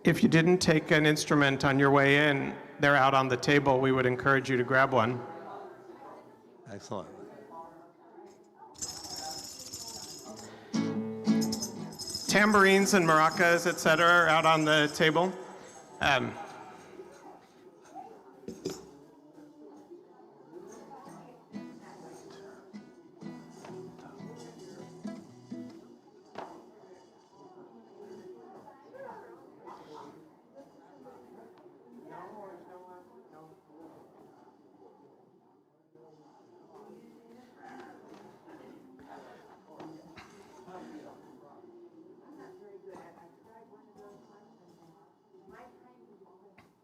If you didn't take an instrument on your way in, they're out on the table. We would encourage you to grab one. Excellent. Tambourines and maracas, et cetera, are out on the table.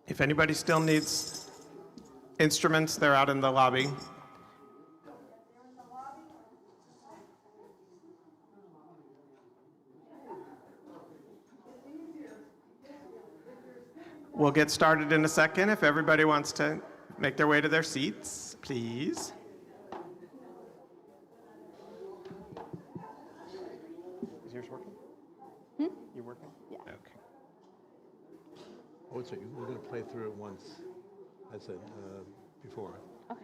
If anybody still needs instruments, they're out in the lobby. We'll get started in a second. If everybody wants to make their way to their seats, please. Is yours working? You working? Yeah. Okay. Oh, so we're going to play through it once, as I said before. Okay.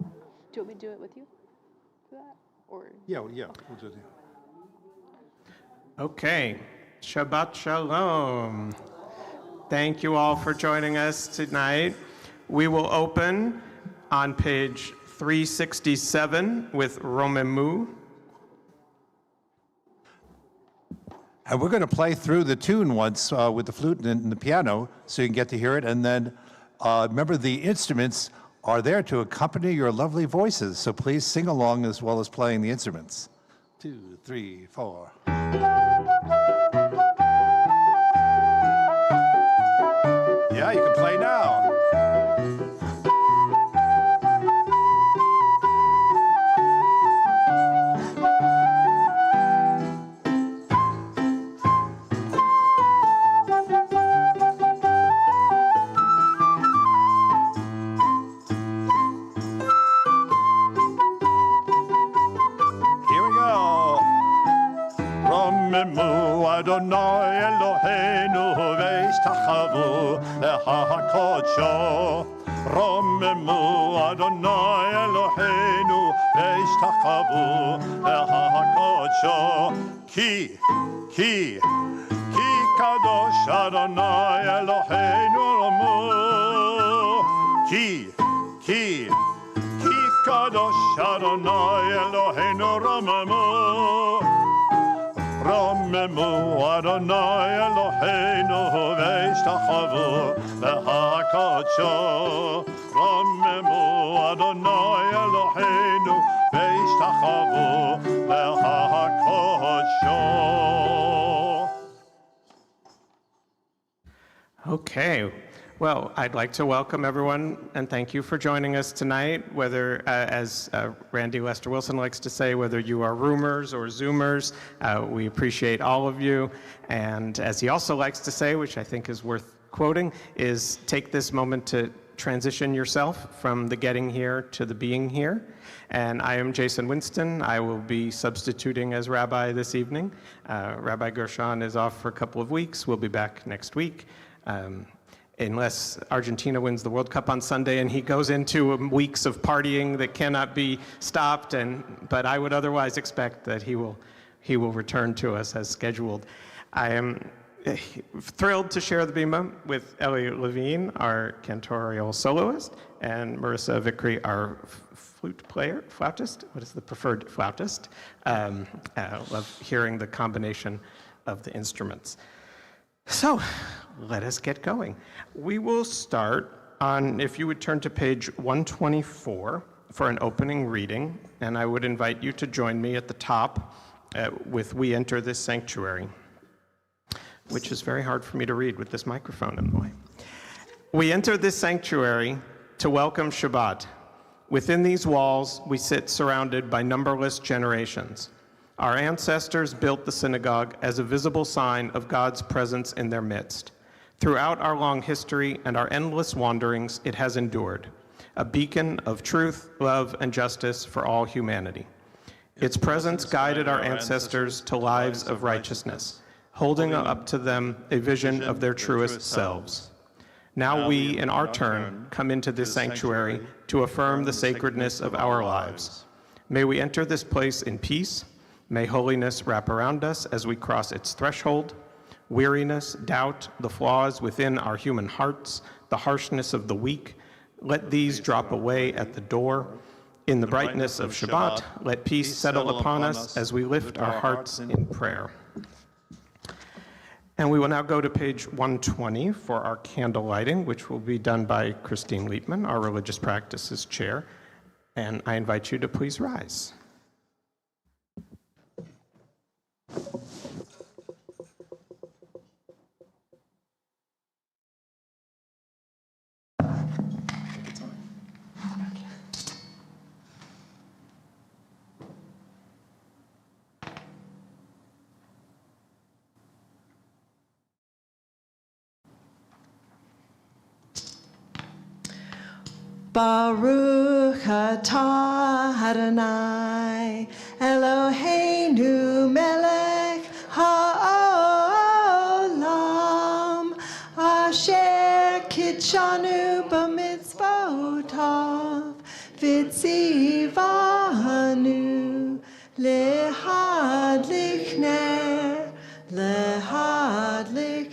Do you want me to do it with you for that? Or Yeah, we'll do it. Okay. Shabbat Shalom. Thank you all for joining us tonight. We will open on page 367 with Romemu. And we're going to play through the tune once with the flute and the piano so you can get to hear it. And then remember, the instruments are there to accompany your lovely voices. So please sing along as well as playing the instruments. 2, 3, 4. Yeah, you can play now. Adonai Eloheinu ve'ishtachavu le'ha'kodsho. Romemu Adonai Eloheinu ve'ishtachavu le'ha'kodsho. Ki kadosh Adonai Eloheinu romu. Ki kadosh Adonai Eloheinu romemu. Romemu Adonai Eloheinu ve'ishtachavu le'ha'kodsho. Romemu Adonai Eloheinu ve'ishtachavu le'ha'kodsho. Okay. Well, I'd like to welcome everyone and thank you for joining us tonight, whether, as Randy Lester Wilson likes to say, whether you are roomers or Zoomers, we appreciate all of you. And as he also likes to say, which I think is worth quoting, is take this moment to transition yourself from the getting here to the being here. And I am Jason Winston. I will be substituting as rabbi this evening. Rabbi Gershon is off for a couple of weeks. We'll be back next week. Unless Argentina wins the World Cup on Sunday and he goes into weeks of partying that cannot be stopped, but I would otherwise expect that he will return to us as scheduled. I am thrilled to share the bima with Ellie Levine, our cantorial soloist, and Marissa Vickery, our flautist. What is the preferred flautist? Love hearing the combination of the instruments. So, let us get going. We will start on, if you would turn to page 124 for an opening reading, and I would invite you to join me at the top with "We Enter This Sanctuary," which is very hard for me to read with this microphone in the way. We enter this sanctuary to welcome Shabbat. Within these walls, we sit surrounded by numberless generations. Our ancestors built the synagogue as a visible sign of God's presence in their midst. Throughout our long history and our endless wanderings, it has endured, a beacon of truth, love, and justice for all humanity. Its presence guided our ancestors to lives of righteousness, holding up to them a vision of their truest selves. Now we, in our turn, come into this sanctuary to affirm the sacredness of our lives. May we enter this place in peace. May holiness wrap around us as we cross its threshold. Weariness, doubt, the flaws within our human hearts, the harshness of the weak, let these drop away at the door. In the brightness of Shabbat, let peace settle upon us as we lift our hearts in prayer. And we will now go to page 120 for our candle lighting, which will be done by Christine Liepman, our Religious Practices Chair. And I invite you to please rise. Baruch atah Adonai Eloheinu melech ha'olam asher kitshanu b'mitzvotav v'tzivanu lehadlik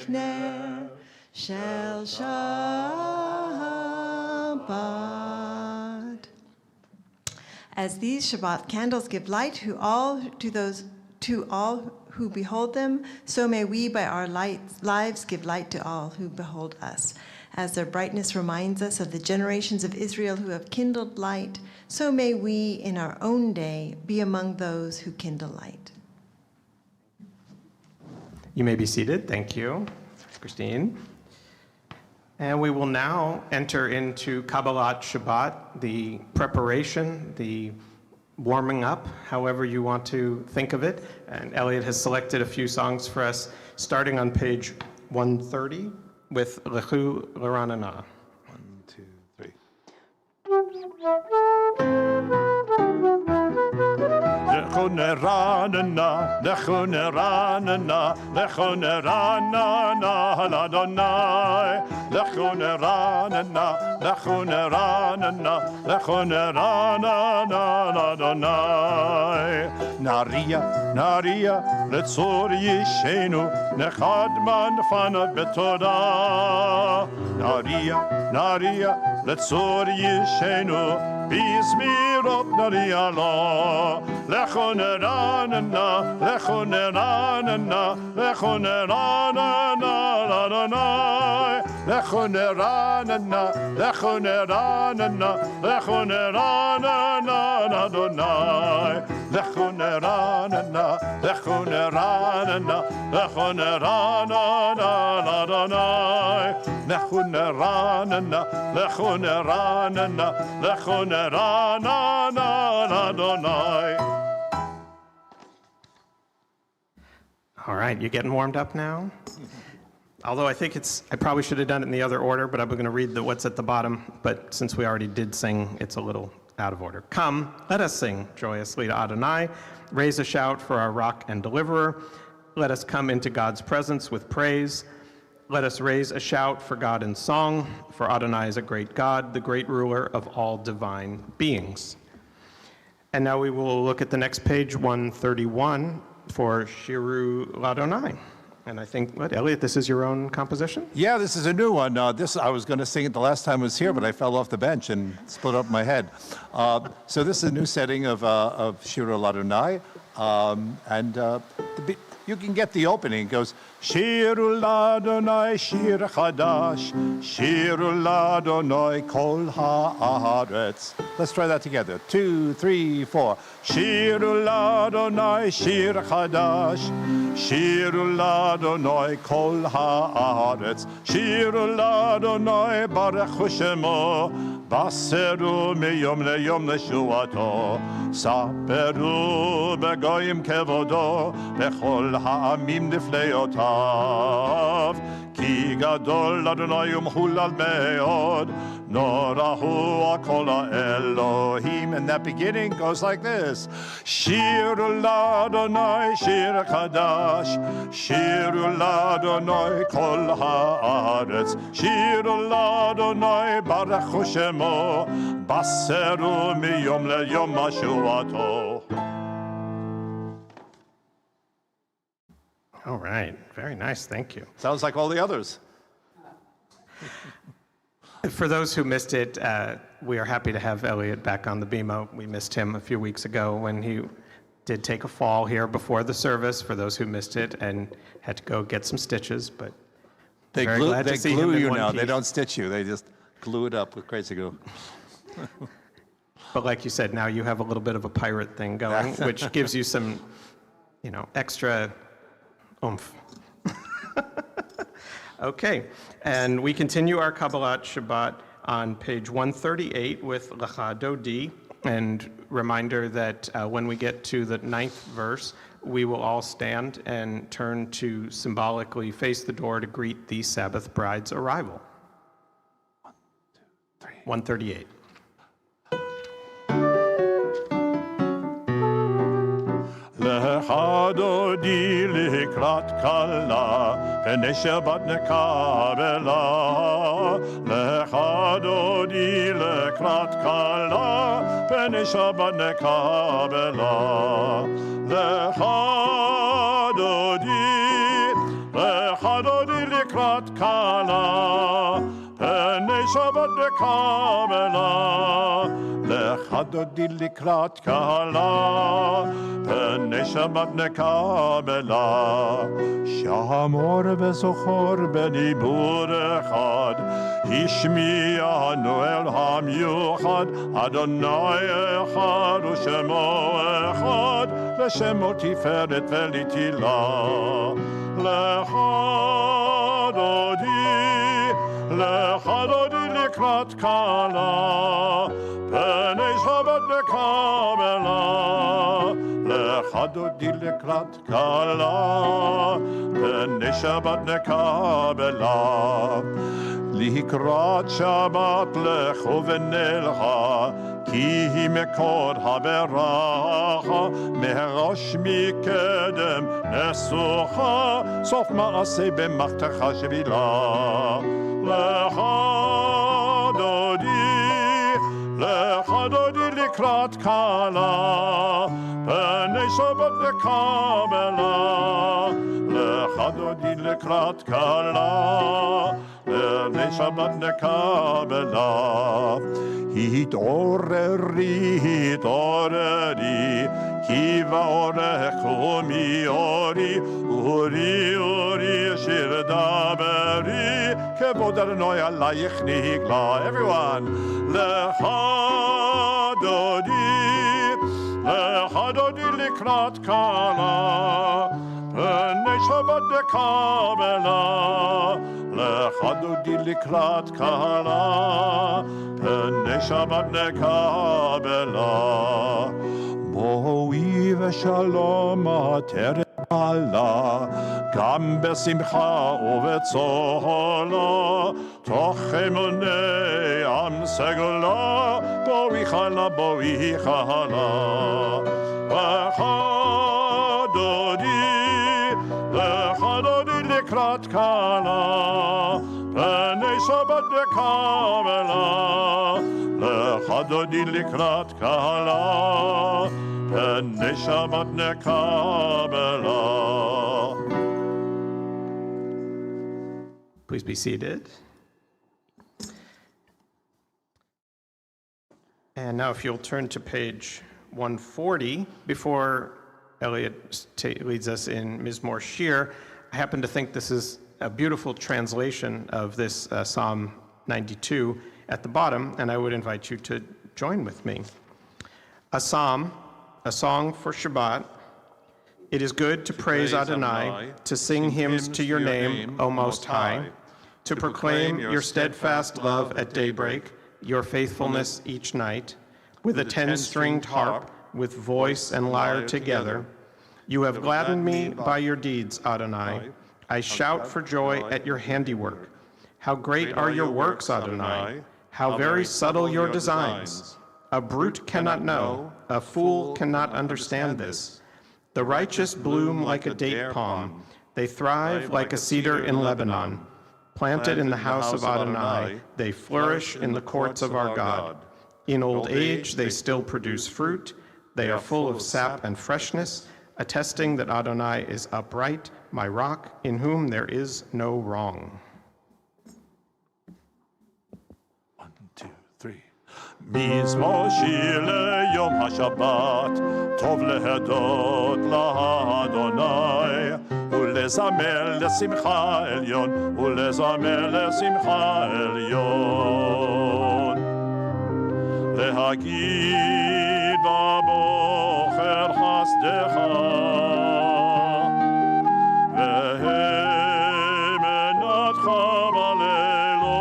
ner shel Shabbat. As these Shabbat candles give light to all who behold them, so may we by our lives give light to all who behold us. As their brightness reminds us of the generations of Israel who have kindled light, so may we in our own day be among those who kindle light. You may be seated. Thank you, Christine. And we will now enter into Kabbalat Shabbat, the preparation, the warming up, however you want to think of it. And Elliot has selected a few songs for us, starting on page 130 with Lechu L'Ranana. 1, 2, 3. Lechu L'Ranana, Lechu L'Ranana, Lechu L'Ranana, L'Adonai. Lechu L'Ranana, Lechu L'Ranana, Lechu L'Ranana, L'Adonai. Naria, Letzor Yishenu, Nechadman Fanav Betodah. Naria, Letzor Yishenu, Bizmirot Naria Lo. Lechu L'Ranana, Lechu L'Ranana, Lechu L'Ranana, L'Adonai. Lechu L'Ranana, Lechu L'Ranana, Lechu L'Ranana, L'Adonai. Lechu L'Ranana, Lechu L'Ranana, Lechu L'Ranana, L'Adonai. Lechu L'Ranana, Lechu L'Ranana, Lechu L'Ranana, L'Adonai. All right, you getting warmed up now? Although I probably should have done it in the other order, but I'm going to read what's at the bottom. But since we already did sing, it's a little out of order. Come, let us sing joyously to Adonai. Raise a shout for our rock and deliverer. Let us come into God's presence with praise. Let us raise a shout for God in song, for Adonai is a great God, the great ruler of all divine beings. And now we will look at the next page, 131, for Shiru L'Adonai. And I think, Elliot, this is your own composition? Yeah, this is a new one. I was going to sing it the last time I was here, but I fell off the bench and split up my head. So this is a new setting of Shiru L'Adonai. You can get the opening. It goes, Shiru L'Adonai shir chadash, Shiru L'Adonai kol haaretz. Let's try that together. 2, 3, 4. Shiru L'Adonai shir chadash, Shiru L'Adonai kol haaretz, Shiru L'Adonai barechu shemo, Baseru miyom leyom neshuato, Saperu הגויים כבודו, וכל העמים נפלאותיו. כי גדול אדוני ומחולל מאוד, נורא הוא כל האלוהים. And that beginning goes like this. שירו לאדוני שיר חדש, שירו לאדוני כל הארץ, שירו לאדוני ברכו שמו, בשרו מיום ליום משועתו. All right, very nice, thank you. Sounds like all the others. For those who missed it, we are happy to have Elliot back on the BMO. We missed him a few weeks ago when he did take a fall here before the service, for those who missed it, and had to go get some stitches, but They very glue, glad they to see glue him in you one now. piece. They don't stitch you. They just glue it up with crazy glue. But like you said, now you have a little bit of a pirate thing going, which gives you some, extra oomph. Okay, and we continue our Kabbalat Shabbat on page 138 with Lecha Dodi, and reminder that when we get to the 9th verse, we will all stand and turn to symbolically face the door to greet the Sabbath bride's arrival. 138. לך דודי לקראת כלה, פני שבת נקבלה. לך דודי לקראת כלה, פני שבת נקבלה. לך דודי לקראת כלה, פני שבת נקבלה. לך דודי לקראת כלה, פני שבת נקבלה. שמור וזכור בדיבור אחד, השמיענו אל המיוחד, אדוני אחד ושמו אחד, לשמו תפארת ולתהילה. לך דודי לקראת כלה, פני שבת נקבלה. לך דודי לקראת כלה, פני שבת נקבלה. לקראת שבת לכו ונלכה, כי היא מקור הברכה, מראש מקדם נסוכה, סוף מעשה במחתך שבילה. לך דודי לקראת כלה, פני שבת נקבלה. לך דודי לקראת כלה, פני שבת נקבלה. התעוררי, התעוררי, כי באורך ומאורי, אורי, אורי, שיר דברי, כבוד אדוני עלייך נגלה. Everyone, לך דודי לקראת כלה, פני שבת נקבלה. לך דודי לקראת כלה, פני שבת נקבלה. בואי ושלום עטרת מעלה, גם בשמחה ובצהלה, תוך אמוני עם סגולה, בואי חלה, בואי חלה. לך דודי לקראת כלה, פני שבת נקבלה. לך דודי לקראת כלה, פני שבת נקבלה. Please be seated. And now if you'll turn to page 140, before Elliot leads us in Mizmor Shir, I happen to think this is a beautiful translation of this Psalm 92 at the bottom, and I would invite you to join with me. A psalm, a song for Shabbat. It is good to praise Adonai, to sing hymns to your name, O Most High, to proclaim your steadfast love at daybreak, your faithfulness each night, with a 10-stringed harp, with voice and lyre together. You have gladdened me by your deeds, Adonai. I shout for joy at your handiwork. How great are your works, Adonai! How very subtle your designs! A brute cannot know, a fool cannot understand this. The righteous bloom like a date palm. They thrive like a cedar in Lebanon. Planted in the house of Adonai, they flourish in the courts of our God. In old age, they still produce fruit. They are full of sap and freshness, attesting that Adonai is upright, my rock, in whom there is no wrong. 1, 2, 3. מזמור שיר ליום השבת, טוב להודות לאדוני, ולזמר לשמחה עליון, ולזמר לשמחה עליון. להגיד בבוקר חסדך, והאמנתך בלילות,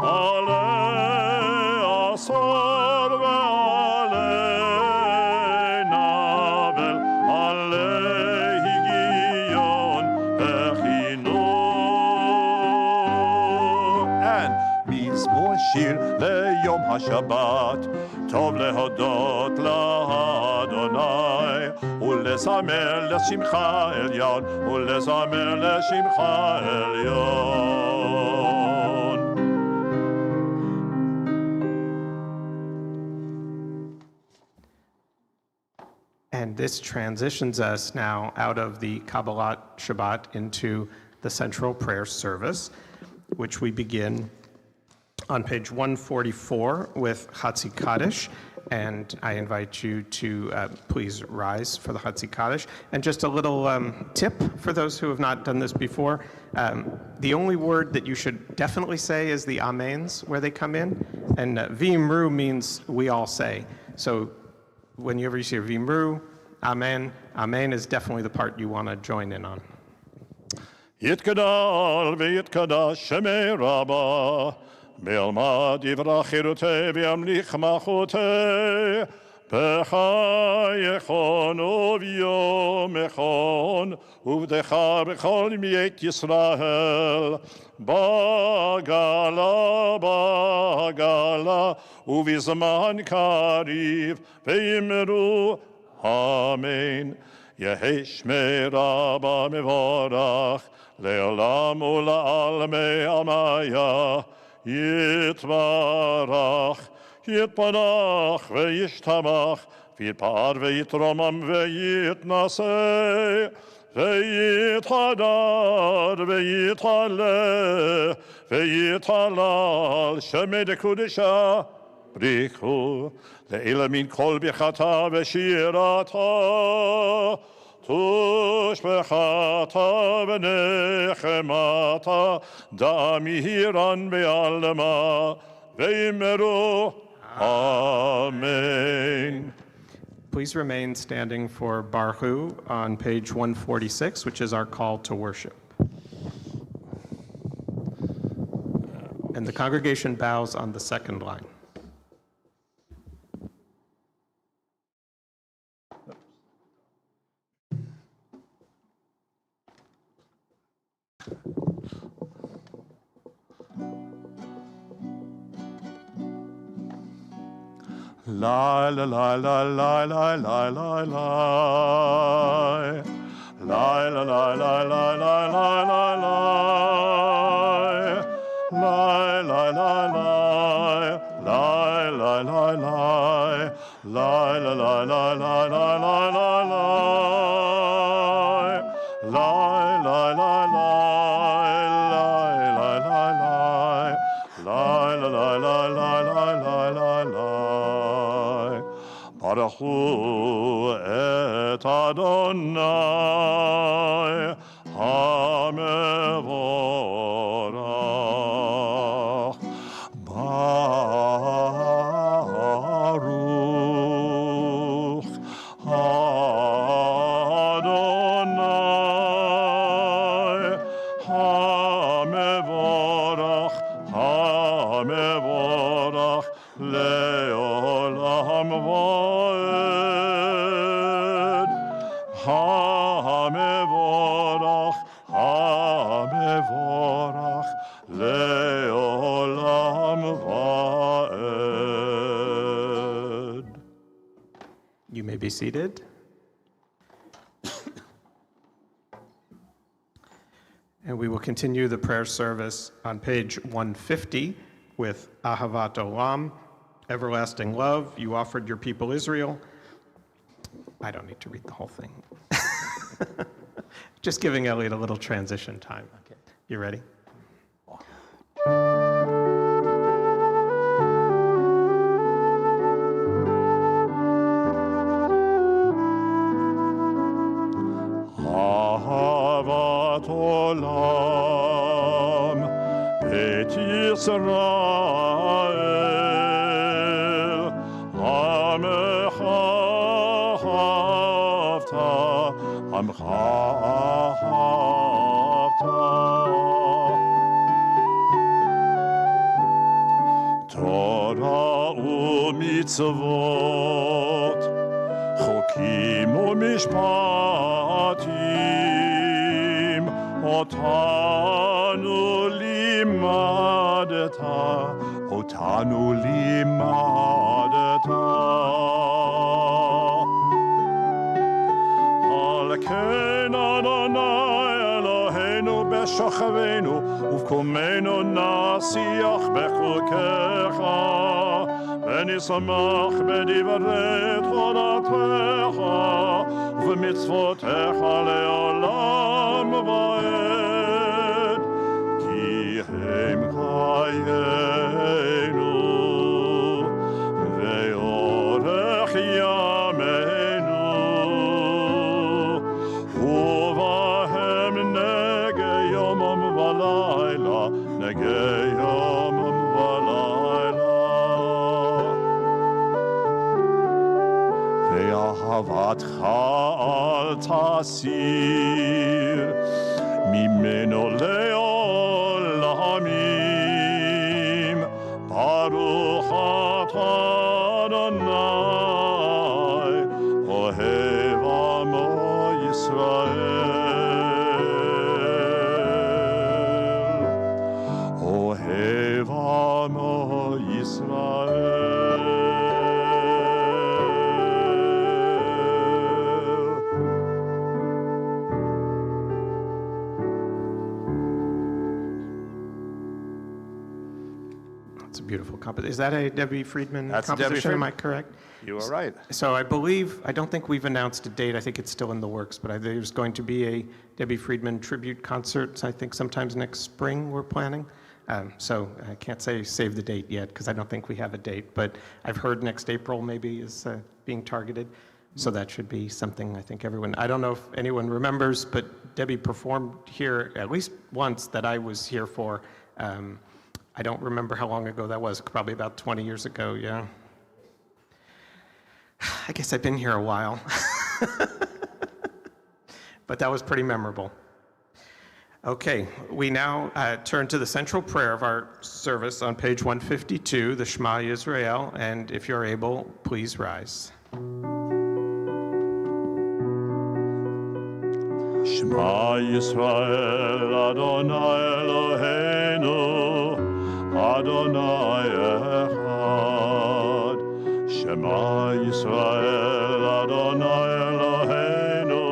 עלי עשור ועלי נבל, עלי הגיון וחינוך. And מזמור שיר ליום השבת, טוב להודות לאדוני, ולזמר לשמחה עליון, ולזמר לשמחה עליון. And this transitions us now out of the Kabbalat Shabbat into the central prayer service, which we begin on page 144 with Hatzi Kaddish. And I invite you to please rise for the Hatzi Kaddish. And just a little tip for those who have not done this before. The only word that you should definitely say is the amens where they come in. And v'imru means we all say. So whenever you see v'imru, amen, amen is definitely the part you want to join in on. יתגדל ויתקדש שמי רבה, בעלמא דברה חירותי וימליך מלכותי, בחייכון וביומכון, ובדך בכל בית ישראל, בגלה בגלה, ובזמן קריב, ואמרו אמן. יהי שמי רבה מבורך, לעולם ולעלמי עמיה, יתברך, יתברך וישתבח, ויתפאר ויתרומם ויתנשא, ויתהדר ויתהלל, ויתהלל שמי דקודשה, בריחו לאלה מן כל ברכתה ושירתה, תושבחתה ונחמתה, דע מהירן בעלמה, ואמרו אמן. Please remain standing for Baruch on page 146, which is our call to worship. And the congregation bows on the second line. La la la la la la la la la, la la la la la la la la la, la la la la, la la la la, la la la la la la la la la, la la la la, la la la la, la la la la la la la. ברכו את אדוני המבורך. ברוך אדוני המבורך, המבורך לעולם. va'ed. HaMevorach, HaMevorach, le'olam va'ed. You may be seated. And we will continue the prayer service on page 150 with Ahavat Olam, everlasting love. You offered your people Israel. I don't need to read the whole thing. Just giving Elliot a little transition time. Okay. You ready? Ahavat olam et Yisrael Amecha ahavta Amcha ahavta Torah u'mitzvot Chokim u'mishpatim Otanu limadeta Al ken Adonai Eloheinu b'shochavenu Uv'kumenu nasiach b'chukecha ונשמח בדברי תורתך ובמצוותיך לעולם ועד כי הם חיינו ואורך ימינו ובהם נגע יומם ולילה נגע יומם ולילה ואהבתך אל תסיר ממנו לעולמים ברוך אתה אדוני אוהב עמו ישראל אוהב עמו ישראל Beautiful composition. Is that a Debbie Friedman That's composition? Debbie Friedman. Am I correct? You are right. So I don't think we've announced a date. I think it's still in the works, but there's going to be a Debbie Friedman tribute concert, I think sometimes next spring we're planning. So I can't say save the date yet because I don't think we have a date, but I've heard next April maybe is being targeted. So that should be something I think everyone, I don't know if anyone remembers, but Debbie performed here at least once that I was here for. I don't remember how long ago that was, probably about 20 years ago, yeah. I guess I've been here a while. But that was pretty memorable. Okay, we now turn to the central prayer of our service on page 152, the Shema Yisrael, and if you're able, please rise. Shema Yisrael Adonai Eloheinu Adonai Echad Shema Yisrael Adonai Eloheinu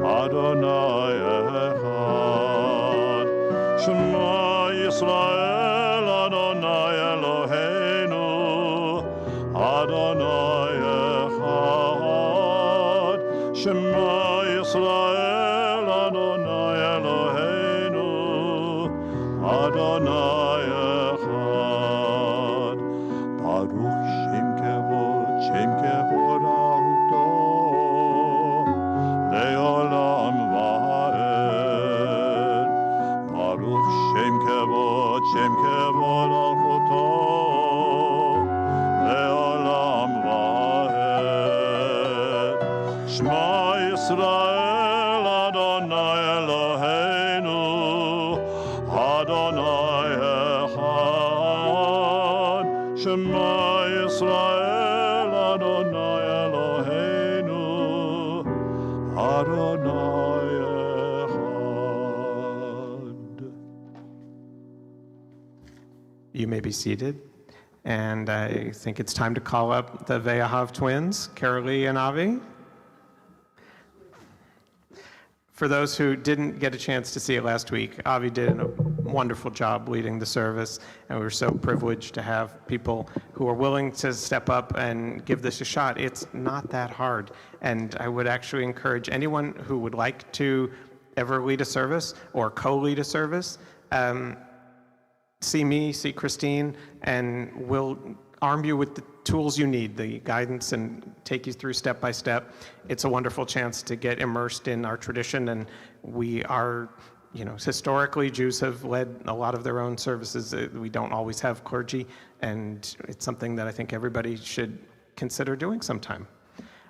Adonai Echad Shema Yisrael Adonai Eloheinu Adonai Echad Shema Yisrael Adonai Eloheinu Adonai Shem kevod ahuto leolam va'ed Baruch Shem kevod ahuto leolam va'ed Shema Yisrael Adonai Eloheinu Adonai Echad Shema Yisrael Adonai may be seated. And I think it's time to call up the Ve'ahav twins, Carolee and Avi. For those who didn't get a chance to see it last week, Avi did a wonderful job leading the service, and we were so privileged to have people who are willing to step up and give this a shot. It's not that hard, and I would actually encourage anyone who would like to ever lead a service or co-lead a service, see me, see Christine, and we'll arm you with the tools you need, the guidance, and take you through step by step. It's a wonderful chance to get immersed in our tradition, and we are, historically, Jews have led a lot of their own services. We don't always have clergy, and it's something that I think everybody should consider doing sometime.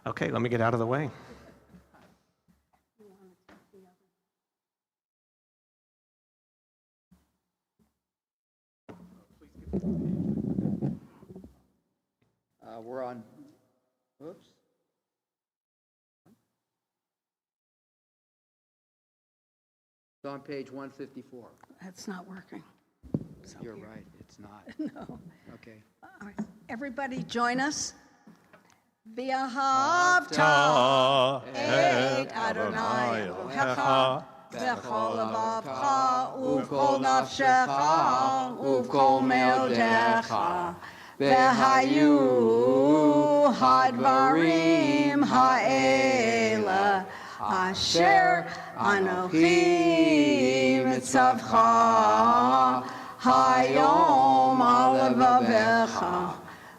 Okay, let me get out of the way. We're on, oops. It's on page 154. That's not working. So You're here. right, it's not. No. Okay. All right. Everybody join us. V'ahavta et Adonai Elohecha v'chol levavcha u'v'chol nafshecha u'v'chol meodecha v'hayu hadvarim ha'ela asher anochi mitzavcha hayom al levavecha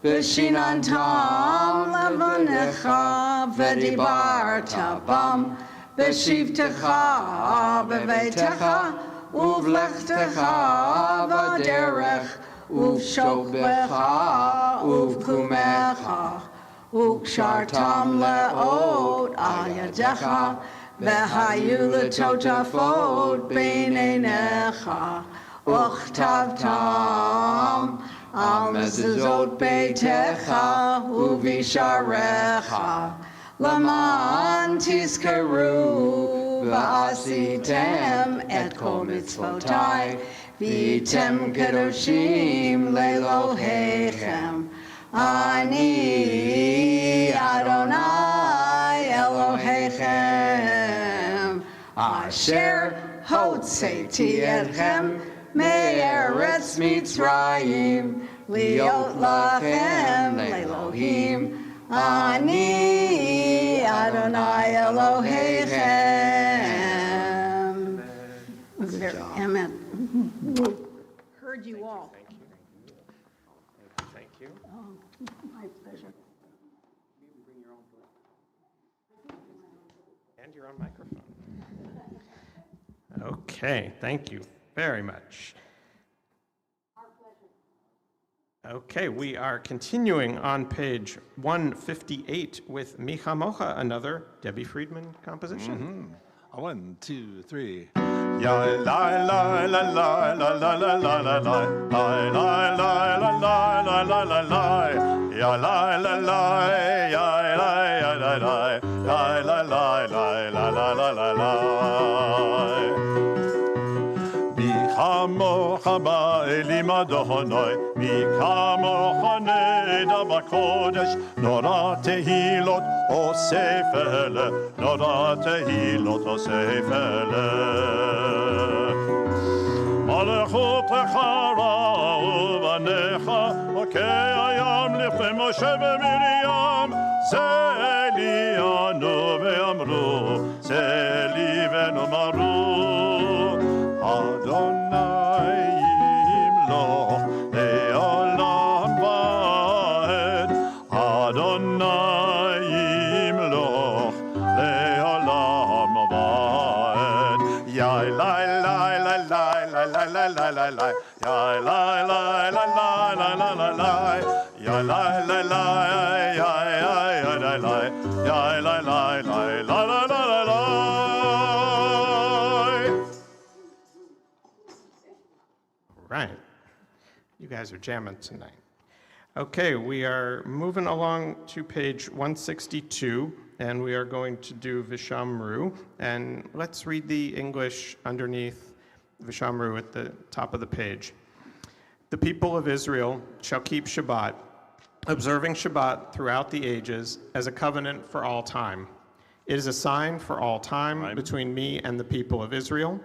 v'shinantam levanecha v'dibarta bam v'shivtecha b'veitecha uv'lechtecha v'derech uv'shokbecha uv'kumecha uv'kshartam le'ot al yadecha v'hayu l'totafot b'neinecha uchtavtam al mezuzot beitecha uvisharecha laman tizkeru v'asitem et kol mitzvotai v'yitem kedoshim le'elohechem ani Adonai Elohechem asher hotzeti etchem me'eretz Mitzrayim liot lachem le'elohim ani Adonai Elohechem. Amen. Heard you all. Thank you. Oh, my pleasure. And you're on microphone. Okay, thank you very much. Okay, we are continuing on page 158 with Micha Mocha, another Debbie Friedman composition. 1, 2, 3. Ya la la la la la la la la la la la la la la la la la la ya la la la ya la ya la la la la la la la la la mi chamocha ba'elim Adonai mi chamocha neda b'kodesh nora tehilot osefele nora tehilot osefele מלכותך ראו בניך, וכהים לפני משה ומרים, זה ליאנו ואמרו, זה ליבנו מרו. אדוני ימלוך לעולם ועד, אדוני ימלוך לעולם ועד. יאי לי לי לי לי la la la la la ya la la la la la la la la ya la la la ya ya ya la la ya la la la la la la la Right. You guys are jamming tonight. Okay, we are moving along to page 162, and we are going to do Vishamru. And let's read the English underneath Vishamru at the top of the page. The people of Israel shall keep Shabbat, observing Shabbat throughout the ages as a covenant for all time. It is a sign for all time between me and the people of Israel.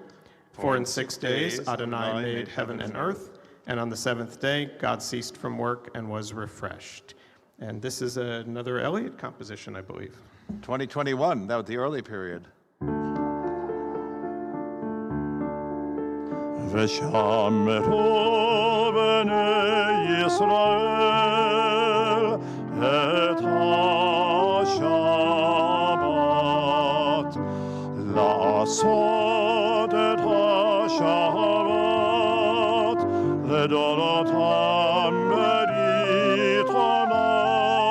For in 6 days Adonai made heaven and earth, and on the seventh day God ceased from work and was refreshed. And this is another Eliot composition, I believe. 2021, that was the early period. ושמרו בני ישראל את השבת, לעשות את השבת לדורותם ברית עולם,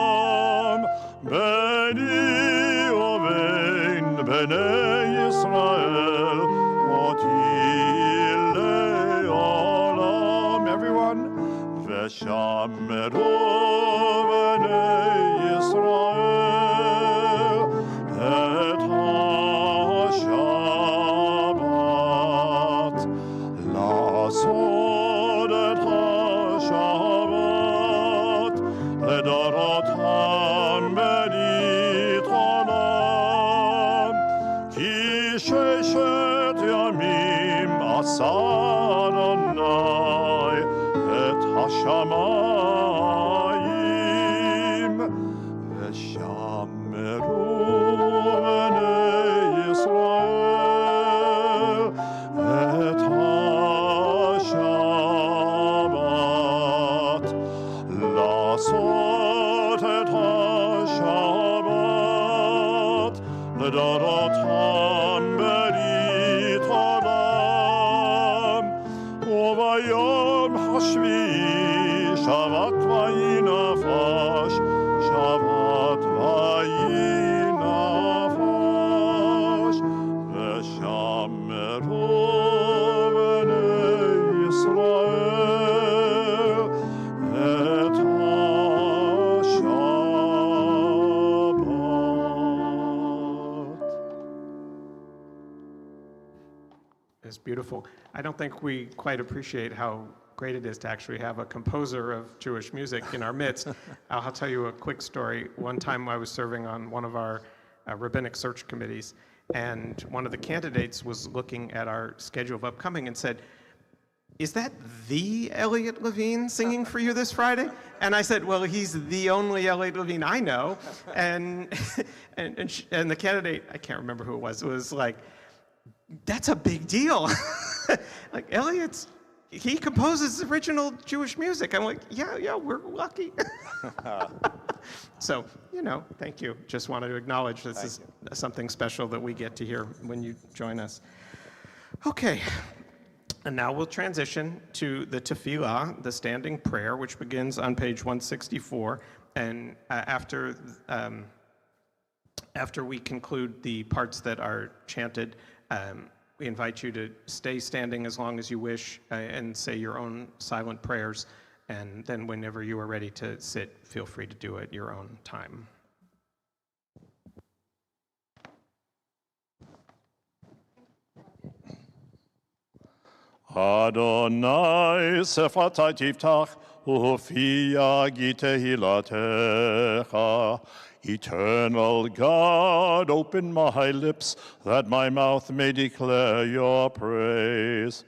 ביני ובין בני ישראל אותי ושמרו בני ישראל את השבת, לעשות את השבת לדורותם ברית עולם, כי 6 ימים עשה אדוני את השמיים, ושמרו בני ישראל את השבת, לעשות את השבת לדורותם ברית עולם, וביום השביעי שבת ויהי נפש, שבת ויהי נפש, ושמרו בני ישראל את השבת. It's beautiful. I don't think we quite appreciate how great it is to actually have a composer of Jewish music in our midst. I'll tell you a quick story. One time I was serving on one of our rabbinic search committees, and one of the candidates was looking at our schedule of upcoming and said, "Is that the Elliot Levine singing for you this Friday?" And I said, "Well, he's the only Elliot Levine I know." And and the candidate, I can't remember who it was like, "That's a big deal." Like, Elliot's, he composes original Jewish music. I'm like, yeah, we're lucky. So, thank you. Just wanted to acknowledge this is something special that we get to hear when you join us. Okay, and now we'll transition to the tefillah, the standing prayer, which begins on page 164. And after we conclude the parts that are chanted, we invite you to stay standing as long as you wish and say your own silent prayers. And then whenever you are ready to sit, feel free to do it your own time. Adonai sefratai tiftach ufi yagi tehilatecha. Eternal God, open my lips, that my mouth may declare your praise.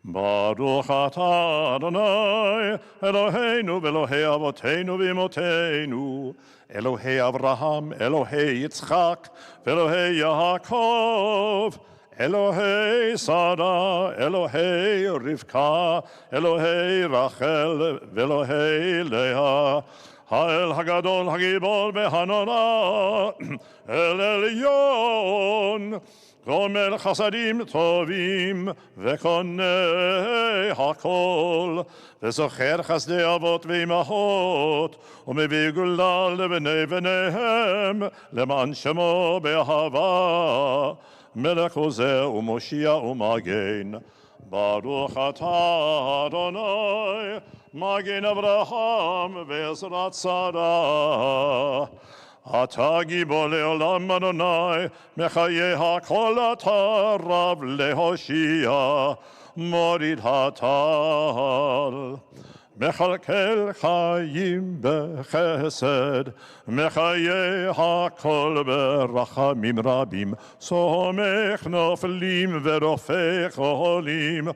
Baruch atah Adonai, Eloheinu v'Elohei avoteinu v'imotenu, Elohei Avraham, Elohei Yitzchak, v'Elohei Yaakov, Elohei Sarah, Elohei Rivka, Elohei Rachel, v'Elohei Leah, האל הגדול, הגיבור והנורא, אל עליון, גומל חסדים טובים וקונה הכל, וזוכר חסדי אבות ואימהות, ומביא גאולה לבני בניהם, למען שמו באהבה, מלך עוזר ומושיע ומגן. ברוך אתה אדוני, מגן אברהם ועזרת שרה. אתה גיבור לעולם אדוני, מחיי הכל אתה רב להושיע. מוריד הטל. מכלכל חיים בחסד, מחיה הכל ברחמים רבים, סומך נופלים ורופא חולים,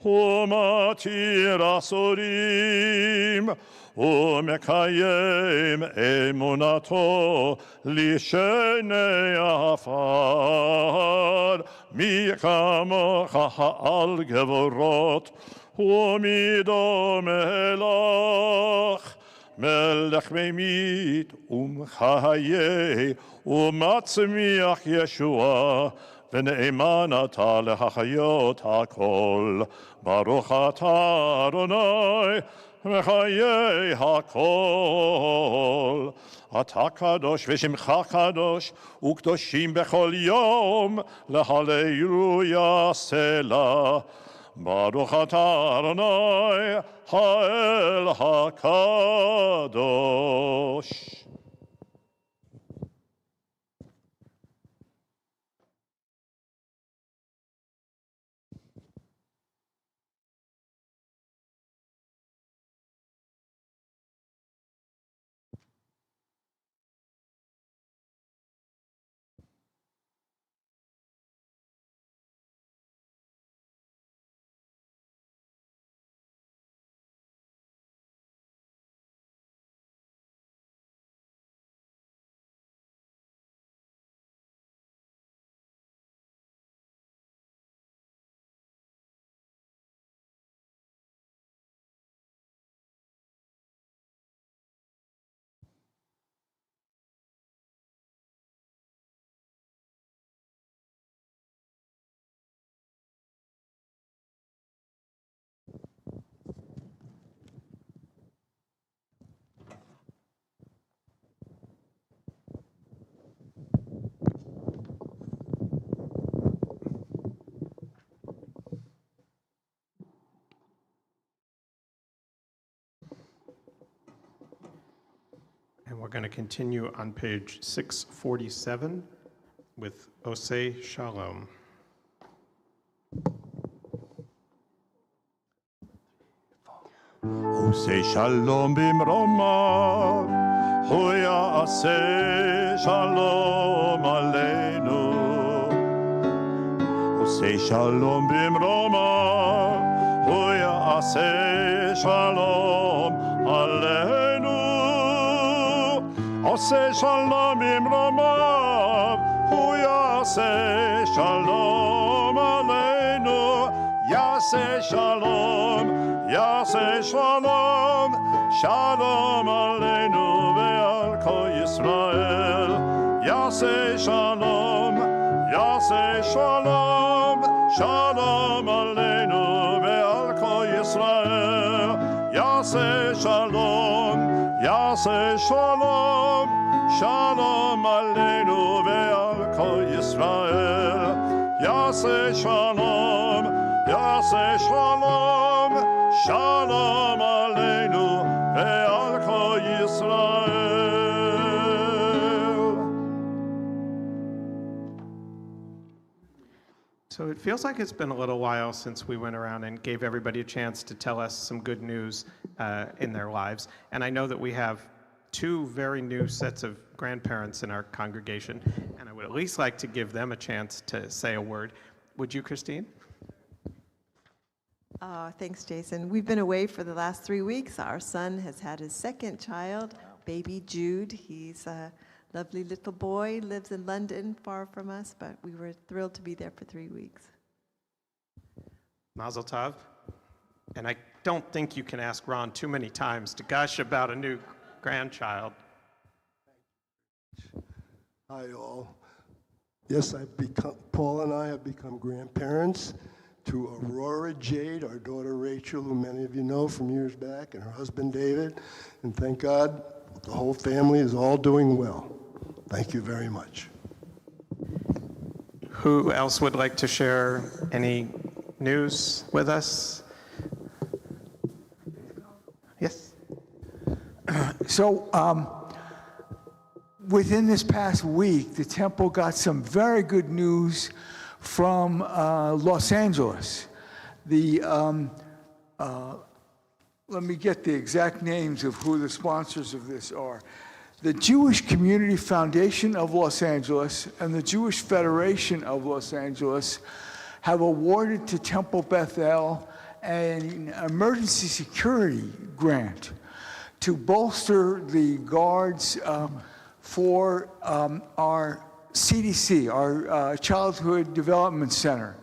ומתיר אסורים, ומקיים אמונתו לשני עפר. מי כמוך על גבורות, ומידו מלך, מלך ממית ומחיה, ומצמיח ישועה, ונאמן אתה להחיות הכל. ברוך אתה אדוני מחיי הכל. אתה קדוש ושמך קדוש, וקדושים בכל יום, להללויה סלה. ברוך אתה אדוני האל הקדוש. And we're going to continue on page 647 with Oseh Shalom. עושה שלום במרומיו, הוא יעשה שלום עלינו. עושה שלום במרומיו, הוא יעשה שלום עלינו. עושה שלום במרומיו, הוא יעשה שלום עלינו. יעשה שלום, יעשה שלום, שלום עלינו ועל כל ישראל. יעשה שלום, יעשה שלום, שלום עלינו ועל כל ישראל. יעשה שלום, יעשה שלום, שלום עלינו ועל כל ישראל. יעשה שלום, יעשה שלום, שלום עלינו ועל כל ישראל. So it feels like it's been a little while since we went around and gave everybody a chance to tell us some good news in their lives. And I know that we have two very new sets of grandparents in our congregation, and I would at least like to give them a chance to say a word. Would you, Christine? Thanks, Jason. We've been away for the last 3 weeks. Our son has had his second child, baby Jude. He's a lovely little boy, lives in London, far from us, but we were thrilled to be there for 3 weeks. Mazel tov. And I don't think you can ask Ron too many times to gush about a new grandchild. Hi, all. Yes, Paul and I have become grandparents to Aurora Jade, our daughter Rachel, who many of you know from years back, and her husband David. And thank God, the whole family is all doing well. Thank you very much. Who else would like to share any news with us? Yes? So within this past week, the temple got some very good news from Los Angeles. Let me get the exact names of who the sponsors of this are. The Jewish Community Foundation of Los Angeles and the Jewish Federation of Los Angeles have awarded to Temple Beth-El an emergency security grant to bolster the guards for our CDC, our Childhood Development Center.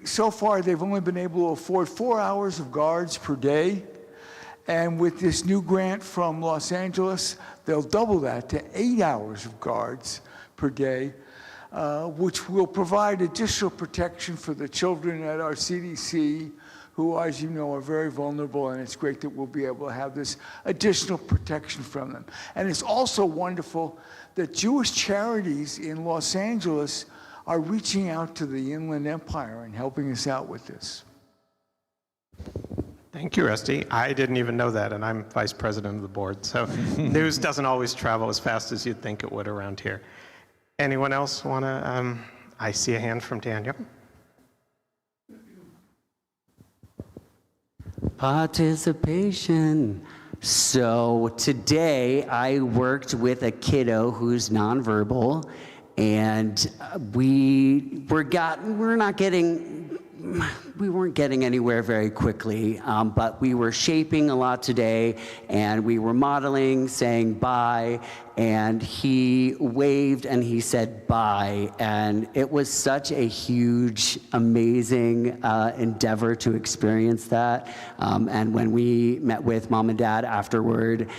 So far, they've only been able to afford 4 hours of guards per day. And with this new grant from Los Angeles, they'll double that to 8 hours of guards per day, which will provide additional protection for the children at our CDC, who, as you know, are very vulnerable, and it's great that we'll be able to have this additional protection from them. And it's also wonderful that Jewish charities in Los Angeles are reaching out to the Inland Empire and helping us out with this. Thank you, Rusty. I didn't even know that, and I'm vice president of the board, so news doesn't always travel as fast as you'd think it would around here. Anyone else want to? I see a hand from Daniel. Participation. So today I worked with a kiddo who's nonverbal, and we weren't getting anywhere very quickly, but we were shaping a lot today, and we were modeling, saying bye, and he waved and he said bye, and it was such a huge, amazing endeavor to experience that. And when we met with mom and dad afterward,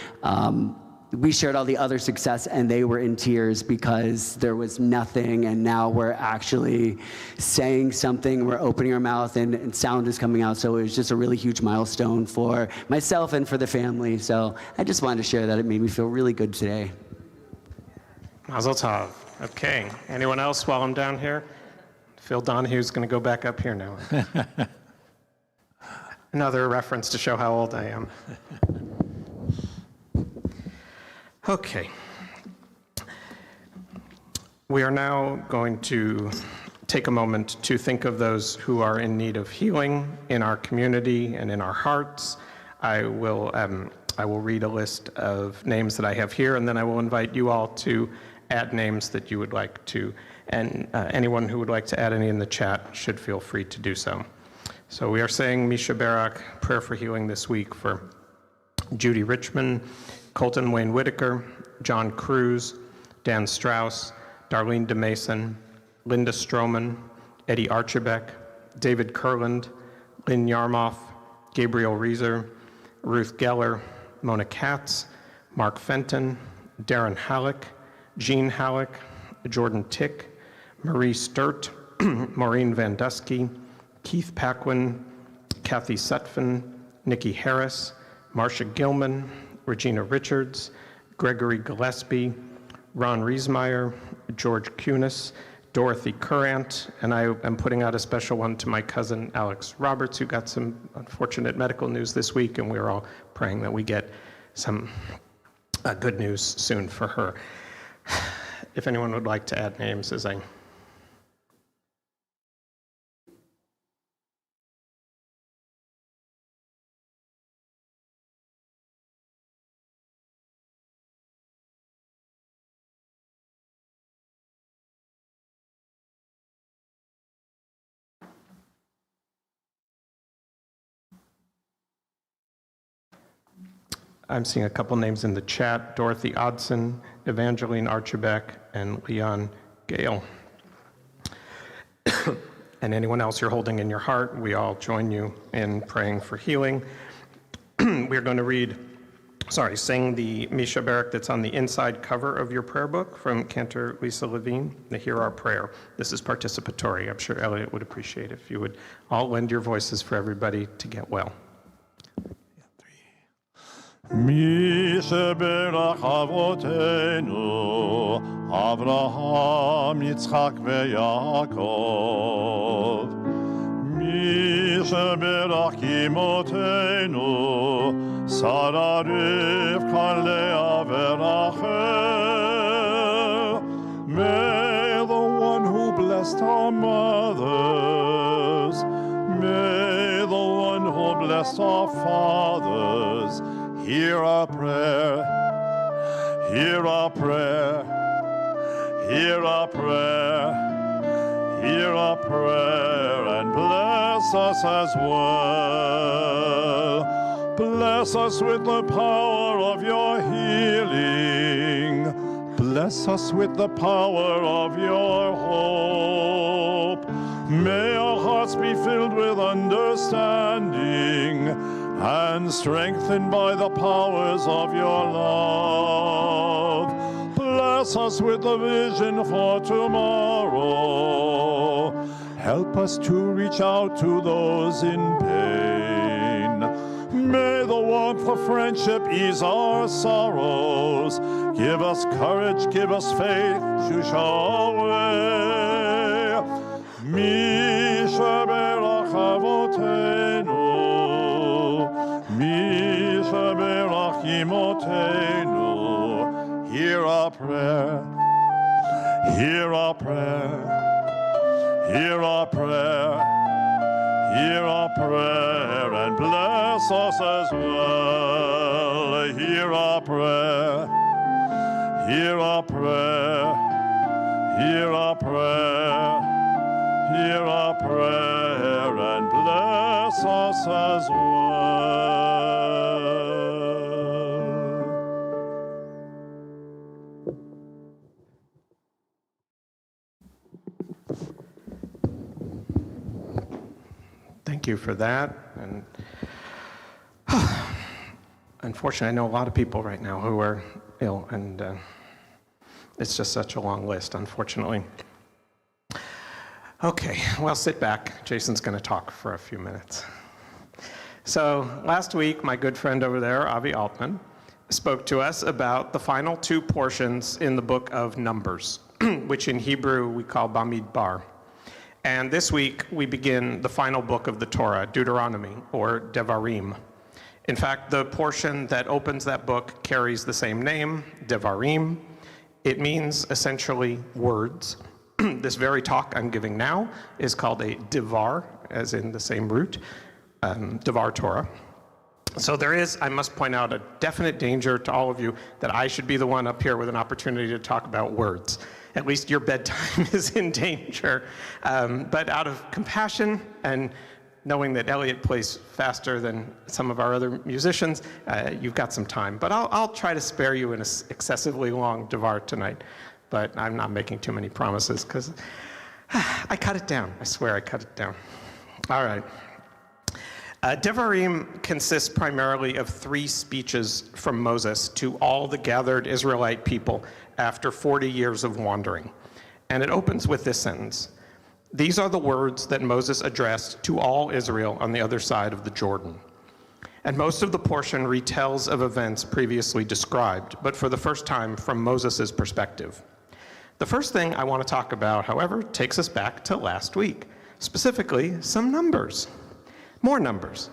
we shared all the other success, and they were in tears because there was nothing, and now we're actually saying something, we're opening our mouth, and sound is coming out. So it was just a really huge milestone for myself and for the family. So I just wanted to share that. It made me feel really good today. Mazel tov. Okay. Anyone else while I'm down here? Phil Donahue's going to go back up here now. Another reference to show how old I am. Okay. We are now going to take a moment to think of those who are in need of healing in our community and in our hearts. I will read a list of names that I have here, and then I will invite you all to add names that you would like to, and anyone who would like to add any in the chat should feel free to do so. So we are saying Misha Barak, prayer for healing this week for Judy Richmond, Colton Wayne Whitaker, John Cruz, Dan Strauss, Darlene DeMason, Linda Stroman, Eddie Archibek, David Kurland, Lynn Yarmoff, Gabriel Reeser, Ruth Geller, Mona Katz, Mark Fenton, Darren Halleck, Jean Halleck, Jordan Tick, Marie Sturt, Maureen Van Dusky, Keith Paquin, Kathy Sutphin, Nikki Harris, Marcia Gilman, Regina Richards, Gregory Gillespie, Ron Riesmeyer, George Kunis, Dorothy Currant, and I am putting out a special one to my cousin Alex Roberts, who got some unfortunate medical news this week, and we're all praying that we get some good news soon for her. If anyone would like to add names as I... I'm seeing a couple names in the chat: Dorothy Odson, Evangeline Archibek, and Leon Gale. And anyone else you're holding in your heart, we all join you in praying for healing. We're going to sing the Misha Barak that's on the inside cover of your prayer book from Cantor Lisa Levine, the Hear Our Prayer. This is participatory. I'm sure Elliot would appreciate if you would all lend your voices for everybody to get well. מי שברך אבותינו, אברהם, יצחק ויעקב. מי שברך אמותינו, שרה, רבקה, לאה ורחל. May the one who blessed our mothers, may our fathers, hear our prayer, hear our prayer, hear our prayer, hear our prayer, and bless us as well. Bless us with the power of your healing. Bless us with the power of your hope. May our hearts be filled with understanding and strengthened by the powers of your love. Bless us with the vision for tomorrow. Help us to reach out to those in pain. May the warmth of friendship ease our sorrows. Give us courage, give us faith to show our way. Mi sheberach avotenu, mi sheberach imotenu. Hear our prayer, hear our prayer, hear our prayer, hear our prayer, and bless us as well. Hear our prayer, hear our prayer, hear our prayer, hear our prayer, and bless us as well. Thank you for that. And unfortunately, I know a lot of people right now who are ill, and it's just such a long list, unfortunately. Okay, well, sit back. Jason's going to talk for a few minutes. So last week, my good friend over there, Avi Altman, spoke to us about the final two portions in the book of Numbers, which in Hebrew we call Bamidbar. And this week, we begin the final book of the Torah, Deuteronomy, or Devarim. In fact, the portion that opens that book carries the same name, Devarim. It means essentially words. This very talk I'm giving now is called a Devar, as in the same root, Devar Torah. So there is, I must point out, a definite danger to all of you that I should be the one up here with an opportunity to talk about words. At least your bedtime is in danger. But out of compassion and knowing that Elliot plays faster than some of our other musicians, you've got some time. But I'll try to spare you an excessively long Devar tonight. But I'm not making too many promises because I cut it down. I swear I cut it down. All right. Devarim consists primarily of 3 speeches from Moses to all the gathered Israelite people after 40 years of wandering. And it opens with this sentence: "These are the words that Moses addressed to all Israel on the other side of the Jordan." And most of the portion retells of events previously described, but for the first time from Moses' perspective. The first thing I want to talk about, however, takes us back to last week, specifically some numbers. More numbers.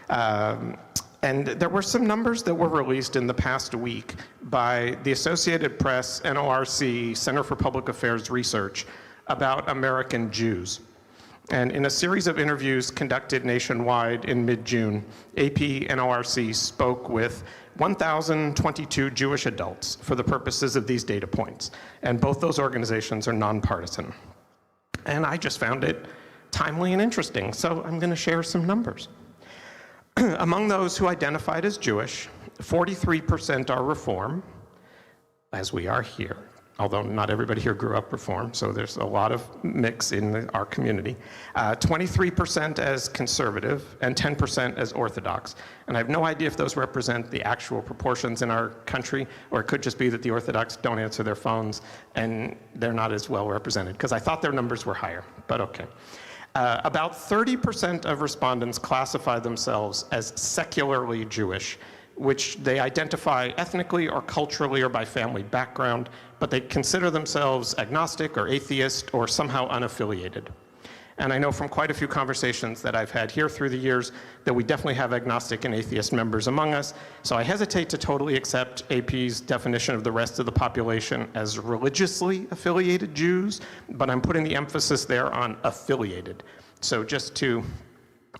And there were some numbers that were released in the past week by the Associated Press, NORC, Center for Public Affairs Research, about American Jews. And in a series of interviews conducted nationwide in mid-June, AP NORC spoke with 1,022 Jewish adults for the purposes of these data points. And both those organizations are nonpartisan. And I just found it timely and interesting, so I'm going to share some numbers. Among those who identified as Jewish, 43% are Reform, as we are here, although not everybody here grew up Reform, so there's a lot of mix in our community. 23% as Conservative, and 10% as Orthodox. And I have no idea if those represent the actual proportions in our country, or it could just be that the Orthodox don't answer their phones and they're not as well represented, because I thought their numbers were higher, but okay. About 30% of respondents classify themselves as secularly Jewish, which they identify ethnically or culturally or by family background, but they consider themselves agnostic or atheist or somehow unaffiliated. And I know from quite a few conversations that I've had here through the years that we definitely have agnostic and atheist members among us, so I hesitate to totally accept AP's definition of the rest of the population as religiously affiliated Jews, but I'm putting the emphasis there on affiliated. So just to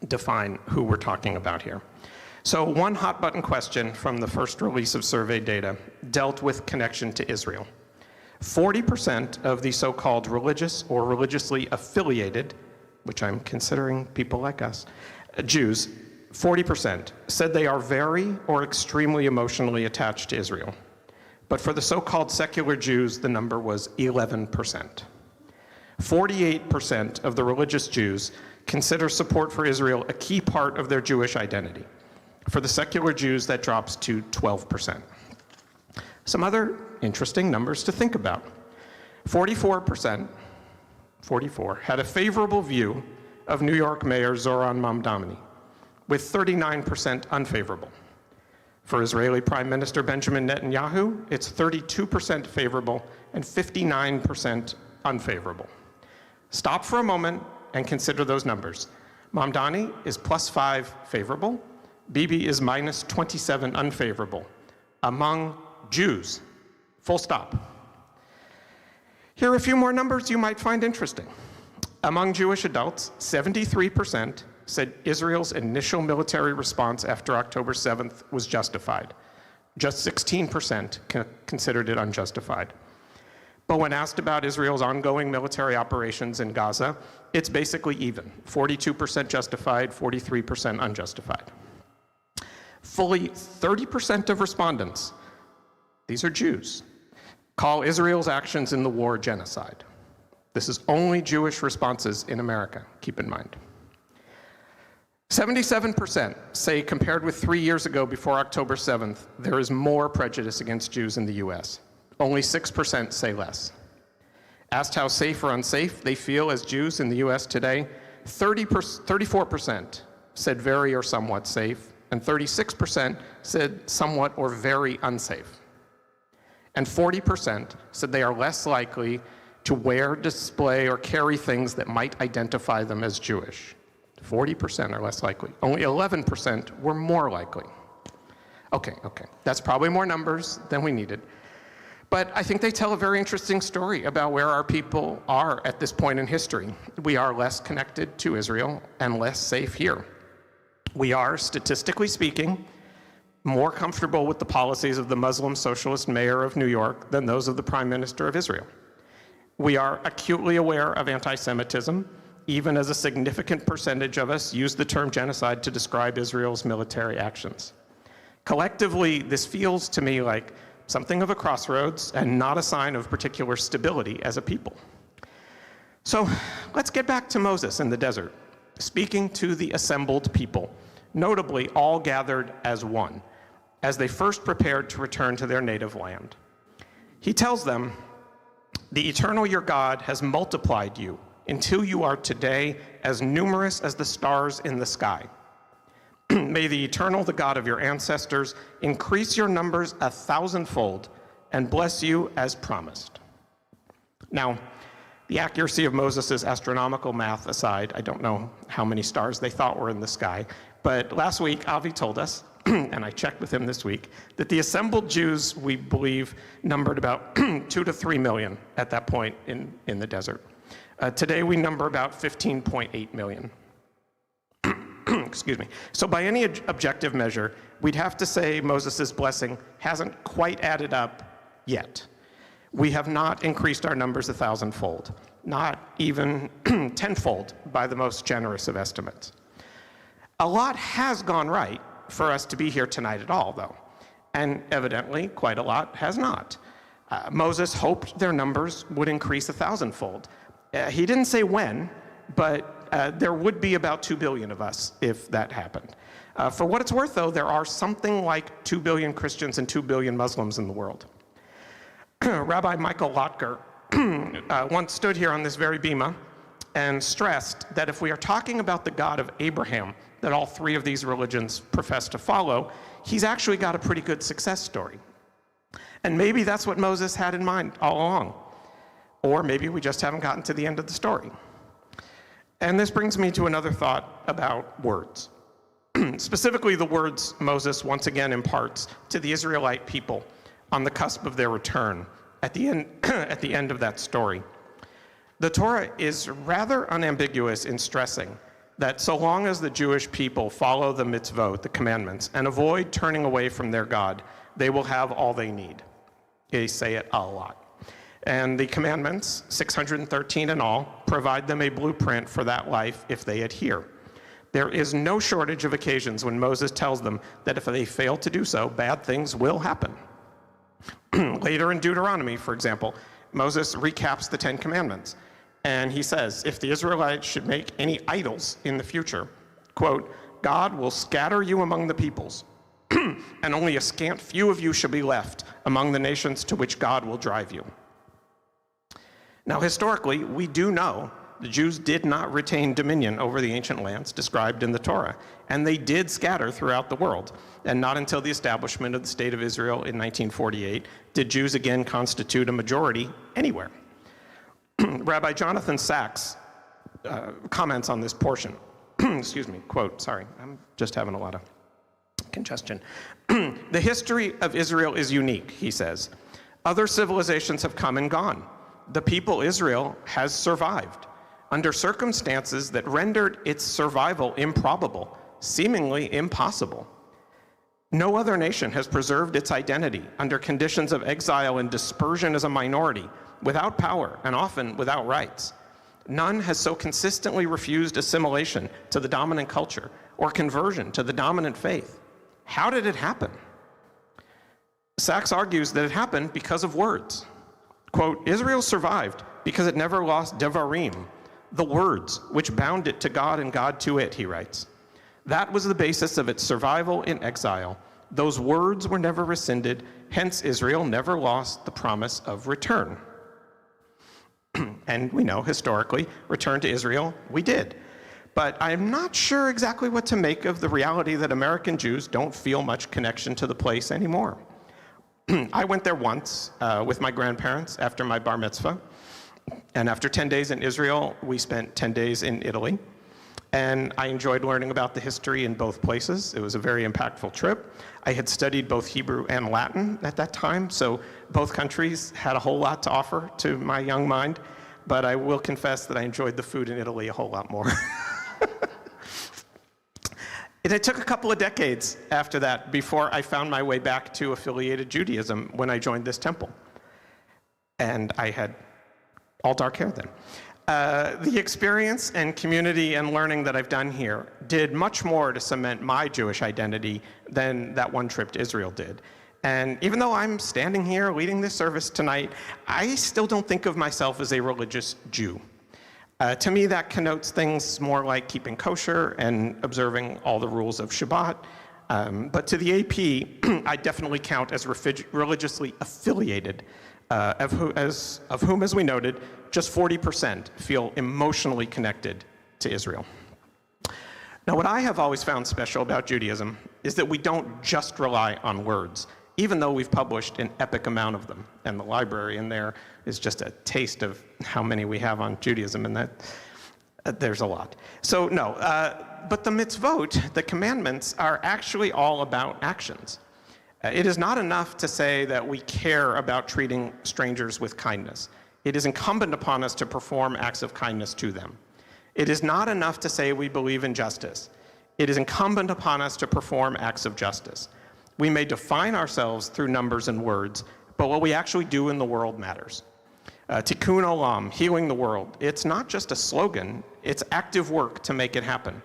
define who we're talking about here. So one hot button question from the first release of survey data dealt with connection to Israel. 40% of the so-called religious or religiously affiliated, which I'm considering people like us, Jews, 40% said they are very or extremely emotionally attached to Israel. But for the so-called secular Jews, the number was 11%. 48% of the religious Jews consider support for Israel a key part of their Jewish identity. For the secular Jews, that drops to 12%. Some other interesting numbers to think about. 44%, had a favorable view of New York Mayor Zoran Mamdani, with 39% unfavorable. For Israeli Prime Minister Benjamin Netanyahu, it's 32% favorable and 59% unfavorable. Stop for a moment and consider those numbers. Mamdani is +5 favorable, Bibi is -27 unfavorable. Among Jews, full stop. Here are a few more numbers you might find interesting. Among Jewish adults, 73% said Israel's initial military response after October 7th was justified. Just 16% considered it unjustified. But when asked about Israel's ongoing military operations in Gaza, it's basically even. 42% justified, 43% unjustified. Fully 30% of respondents, these are Jews, call Israel's actions in the war genocide. This is only Jewish responses in America, keep in mind. 77% say compared with 3 years ago before October 7th, there is more prejudice against Jews in the US. Only 6% say less. Asked how safe or unsafe they feel as Jews in the US today, 34% said very or somewhat safe, and 36% said somewhat or very unsafe. And 40% said they are less likely to wear, display, or carry things that might identify them as Jewish. 40% are less likely. Only 11% were more likely. Okay, that's probably more numbers than we needed. But I think they tell a very interesting story about where our people are at this point in history. We are less connected to Israel and less safe here. We are, statistically speaking, more comfortable with the policies of the Muslim socialist mayor of New York than those of the Prime Minister of Israel. We are acutely aware of anti-Semitism, even as a significant percentage of us use the term genocide to describe Israel's military actions. Collectively, this feels to me like something of a crossroads and not a sign of particular stability as a people. So let's get back to Moses in the desert, speaking to the assembled people, notably all gathered as one, as they first prepared to return to their native land. He tells them, "The eternal your God has multiplied you until you are today as numerous as the stars in the sky. May the eternal, the God of your ancestors, increase your numbers 1,000-fold and bless you as promised." Now, the accuracy of Moses' astronomical math aside, I don't know how many stars they thought were in the sky, but last week Avi told us, and I checked with him this week, that the assembled Jews, we believe, numbered about 2 to 3 million at that point in the desert. Today we number about 15.8 million. Excuse me. So by any objective measure, we'd have to say Moses' blessing hasn't quite added up yet. We have not increased our numbers 1,000-fold, not even 10-fold by the most generous of estimates. A lot has gone right for us to be here tonight at all, though, and evidently quite a lot has not. Moses hoped their numbers would increase 1,000-fold. He didn't say when, but there would be about 2 billion of us if that happened. For what it's worth, though, there are something like 2 billion Christians and 2 billion Muslims in the world. Rabbi Michael Lotker once stood here on this very bima and stressed that if we are talking about the God of Abraham, that all three of these religions profess to follow, he's actually got a pretty good success story. And maybe that's what Moses had in mind all along. Or maybe we just haven't gotten to the end of the story. And this brings me to another thought about words. Specifically, the words Moses once again imparts to the Israelite people on the cusp of their return at the end of that story. The Torah is rather unambiguous in stressing that so long as the Jewish people follow the mitzvot, the commandments, and avoid turning away from their God, they will have all they need. They say it a lot. And the commandments, 613 in all, provide them a blueprint for that life if they adhere. There is no shortage of occasions when Moses tells them that if they fail to do so, bad things will happen. Later in Deuteronomy, for example, Moses recaps the Ten Commandments. And he says, if the Israelites should make any idols in the future, quote, God will scatter you among the peoples, and only a scant few of you shall be left among the nations to which God will drive you. Now, historically, we do know the Jews did not retain dominion over the ancient lands described in the Torah, and they did scatter throughout the world. And not until the establishment of the State of Israel in 1948 did Jews again constitute a majority anywhere. Rabbi Jonathan Sachs comments on this portion. Excuse me, quote, sorry, I'm just having a lot of congestion. The history of Israel is unique, he says. Other civilizations have come and gone. The people Israel has survived under circumstances that rendered its survival improbable, seemingly impossible. No other nation has preserved its identity under conditions of exile and dispersion as a minority, without power and often without rights. None has so consistently refused assimilation to the dominant culture or conversion to the dominant faith. How did it happen? Sachs argues that it happened because of words. Quote, Israel survived because it never lost devarim, the words which bound it to God and God to it, he writes. That was the basis of its survival in exile. Those words were never rescinded, hence Israel never lost the promise of return. And we know, historically, return to Israel, we did. But I'm not sure exactly what to make of the reality that American Jews don't feel much connection to the place anymore. I went there once with my grandparents after my bar mitzvah. And after 10 days in Israel, we spent 10 days in Italy. And I enjoyed learning about the history in both places. It was a very impactful trip. I had studied both Hebrew and Latin at that time, so both countries had a whole lot to offer to my young mind. But I will confess that I enjoyed the food in Italy a whole lot more. It took a couple of decades after that before I found my way back to affiliated Judaism when I joined this temple. And I had all dark hair then. The experience and community and learning that I've done here did much more to cement my Jewish identity than that one trip to Israel did. And even though I'm standing here leading this service tonight, I still don't think of myself as a religious Jew. To me, that connotes things more like keeping kosher and observing all the rules of Shabbat. But to the AP, I definitely count as religiously affiliated, of whom, as we noted, just 40% feel emotionally connected to Israel. Now, what I have always found special about Judaism is that we don't just rely on words, even though we've published an epic amount of them. And the library in there is just a taste of how many we have on Judaism, and that there's a lot. So no, but the mitzvot, the commandments, are actually all about actions. It is not enough to say that we care about treating strangers with kindness. It is incumbent upon us to perform acts of kindness to them. It is not enough to say we believe in justice. It is incumbent upon us to perform acts of justice. We may define ourselves through numbers and words, but what we actually do in the world matters. Tikkun Olam, healing the world, it's not just a slogan, it's active work to make it happen.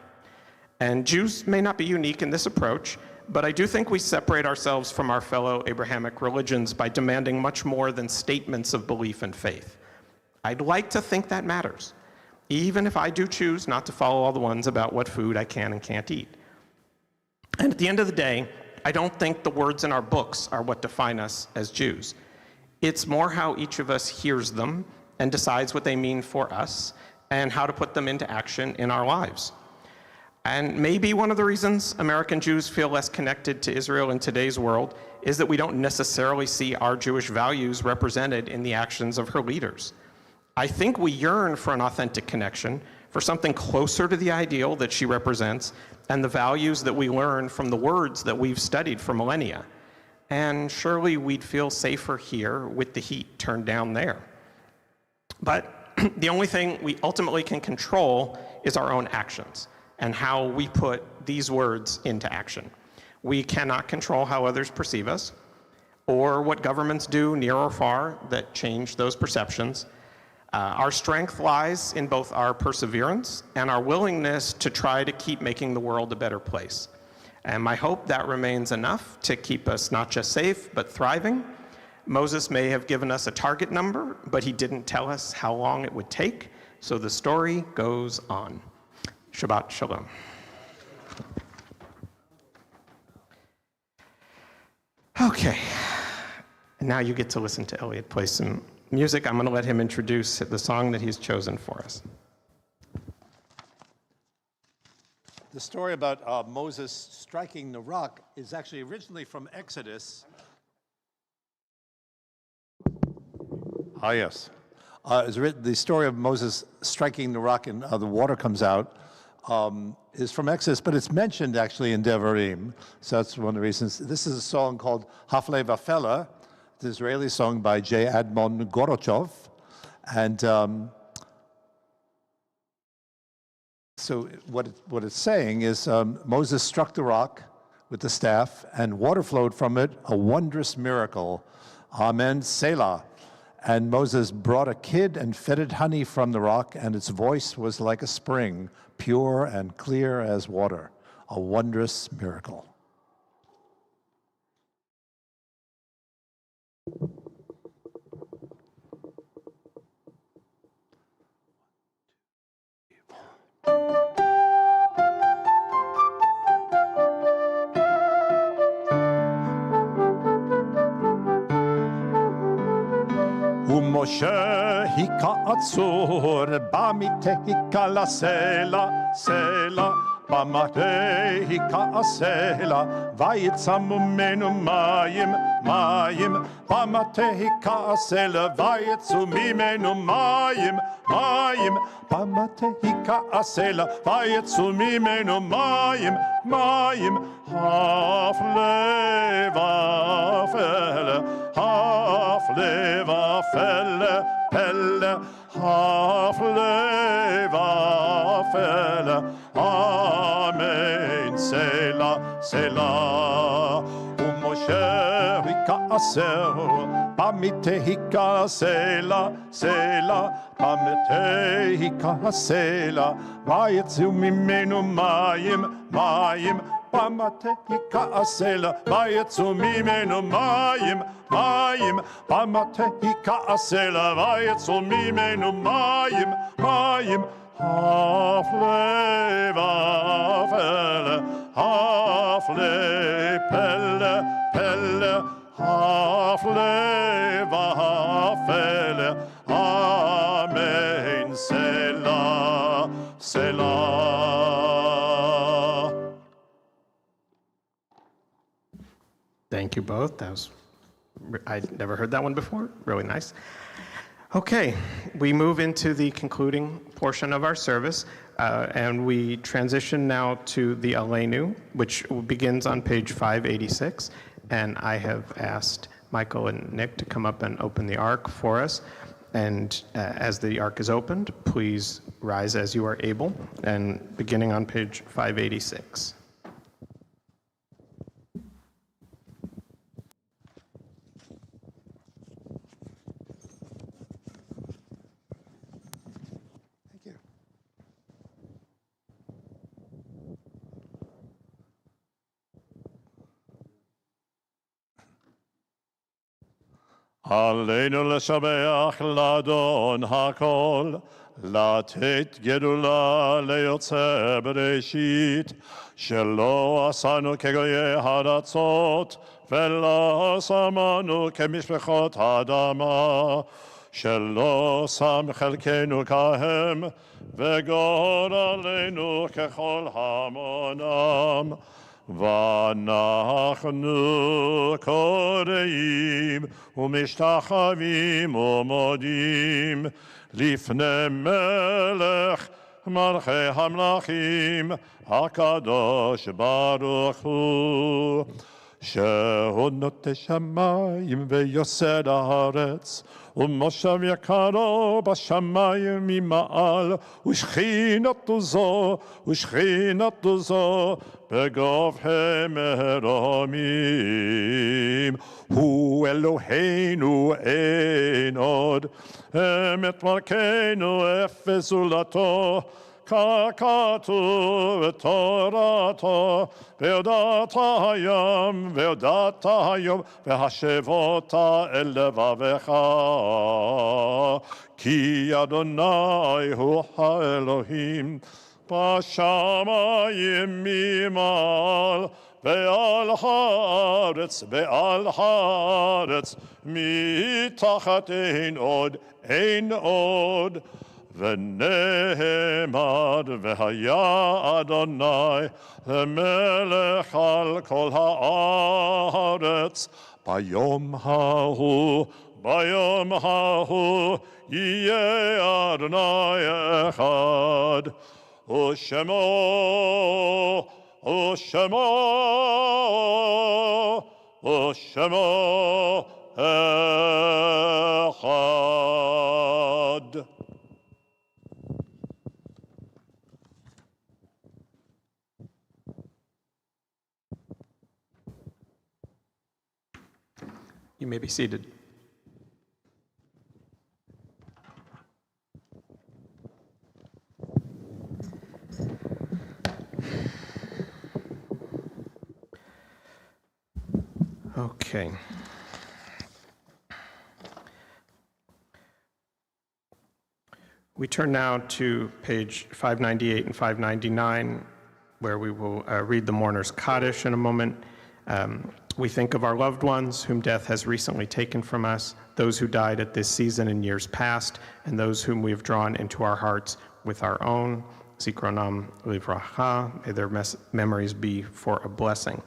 And Jews may not be unique in this approach, but I do think we separate ourselves from our fellow Abrahamic religions by demanding much more than statements of belief and faith. I'd like to think that matters, even if I do choose not to follow all the ones about what food I can and can't eat. And at the end of the day, I don't think the words in our books are what define us as Jews. It's more how each of us hears them and decides what they mean for us and how to put them into action in our lives. And maybe one of the reasons American Jews feel less connected to Israel in today's world is that we don't necessarily see our Jewish values represented in the actions of her leaders. I think we yearn for an authentic connection, for something closer to the ideal that she represents and the values that we learn from the words that we've studied for millennia. And surely we'd feel safer here with the heat turned down there. But the only thing we ultimately can control is our own actions. and how we put these words into action. We cannot control how others perceive us, or what governments do near or far that change those perceptions. Our strength lies in both our perseverance and our willingness to try to keep making the world a better place. And my hope that remains enough to keep us not just safe, but thriving. Moses may have given us a target number, but he didn't tell us how long it would take, so the story goes on. Shabbat Shalom. Okay, and now you get to listen to Elliot play some music. I'm going to let him introduce the song that he's chosen for us. The story about Moses striking the rock is actually originally from Exodus. Yes. The story of Moses striking the rock and the water comes out is from Exodus, but it's mentioned actually in Devarim. So that's one of the reasons. This is a song called Hafle Vafela, the Israeli song by J. Admon Gorochov. And so what it's saying is Moses struck the rock with the staff and water flowed from it, a wondrous miracle. Amen, Selah. And Moses brought a kid and fed it honey from the rock, and its voice was like a spring, pure and clear as water. A wondrous miracle. ומשה היכה עצור, במטה היכה לסלע, סלע, במטה היכה הסלע, ויצאמו ממנו מים, מים, במטה היכה הסלע, ויצאו ממנו מים, מים, במטה היכה הסלע, ויצאו ממנו מים, מים, הפלא ופלא, הפלא ופלא, פלא, הפלא ופלא, אמן, סלע, סלע. ומשה היכעסר, במטה היכה הסלע, סלע, במטה היכה הסלע, ויצאו ממנו מים, מים, במטה היכה הסלע, ויצאו ממנו מים, מים, במטה היכה הסלע, ויצאו ממנו מים, מים, הפלא ופלא, הפלא פלא, פלא, הפלא ופלא, אמן, סלע, סלע. Thank you both. I'd never heard that one before. Really nice. Okay, we move into the concluding portion of our service, and we transition now to the Aleinu, which begins on page 586. And I have asked Michael and Nick to come up and open the ark for us. And as the ark is opened, please rise as you are able, and beginning on page 586. עלינו לשבח לאדון הכל, לתת גדולה ליוצא בראשית, שלא עשנו כגויי ארצות, ולא שמנו כמשפחות האדמה, שלא שם חלקנו כהם, וגורלנו ככל המונם. ואנחנו קוראים ומשתחווים ומודים לפני מלך מלכי המלכים הקדוש ברוך הוא, שהוא נוטה שמיים ויוסד הארץ, ומושב יקרו בשמיים ממעל, ושכינתו זו בגובהי מרמים. הוא אלוהינו אין עוד, אמת מלכנו אפס זולתו, ככתוב בתורתו, והודעת היום, והודעת היום, והשבות אל לבבך. כי אדוני הוא האלוהים, בשמיים ממעל, ועל הארץ, מתחת אין עוד. ונעמד והיה אדוני למלך על כל הארץ. ביום ההוא יהיה אדוני אחד, ושמו אחד. You may be seated. Okay. We turn now to page 598 and 599, where we will read the mourner's Kaddish in a moment. We think of our loved ones whom death has recently taken from us, those who died at this season in years past, and those whom we have drawn into our hearts with our own. Zikronam livracha, may their memories be for a blessing.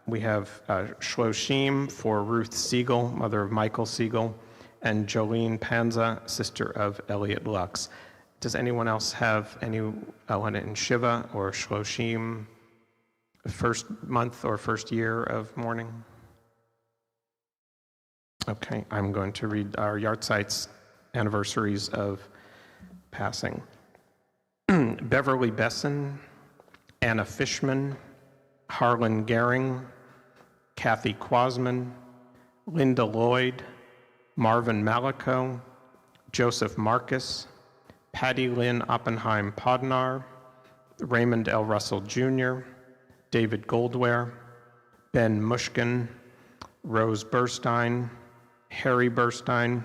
We have Shloshim for Ruth Siegel, mother of Michael Siegel, and Jolene Panza, sister of Elliot Lux. Does anyone else have anyone in Shiva or Shloshim, first month or first year of mourning? Okay, I'm going to read our Yartzites anniversaries of passing. Beverly Besson, Anna Fishman, Harlan Gehring, Kathy Quasman, Linda Lloyd, Marvin Malico, Joseph Marcus, Patty Lynn Oppenheim Podnar, Raymond L. Russell Jr., David Goldware, Ben Mushkin, Rose Burstein, Harry Burstein,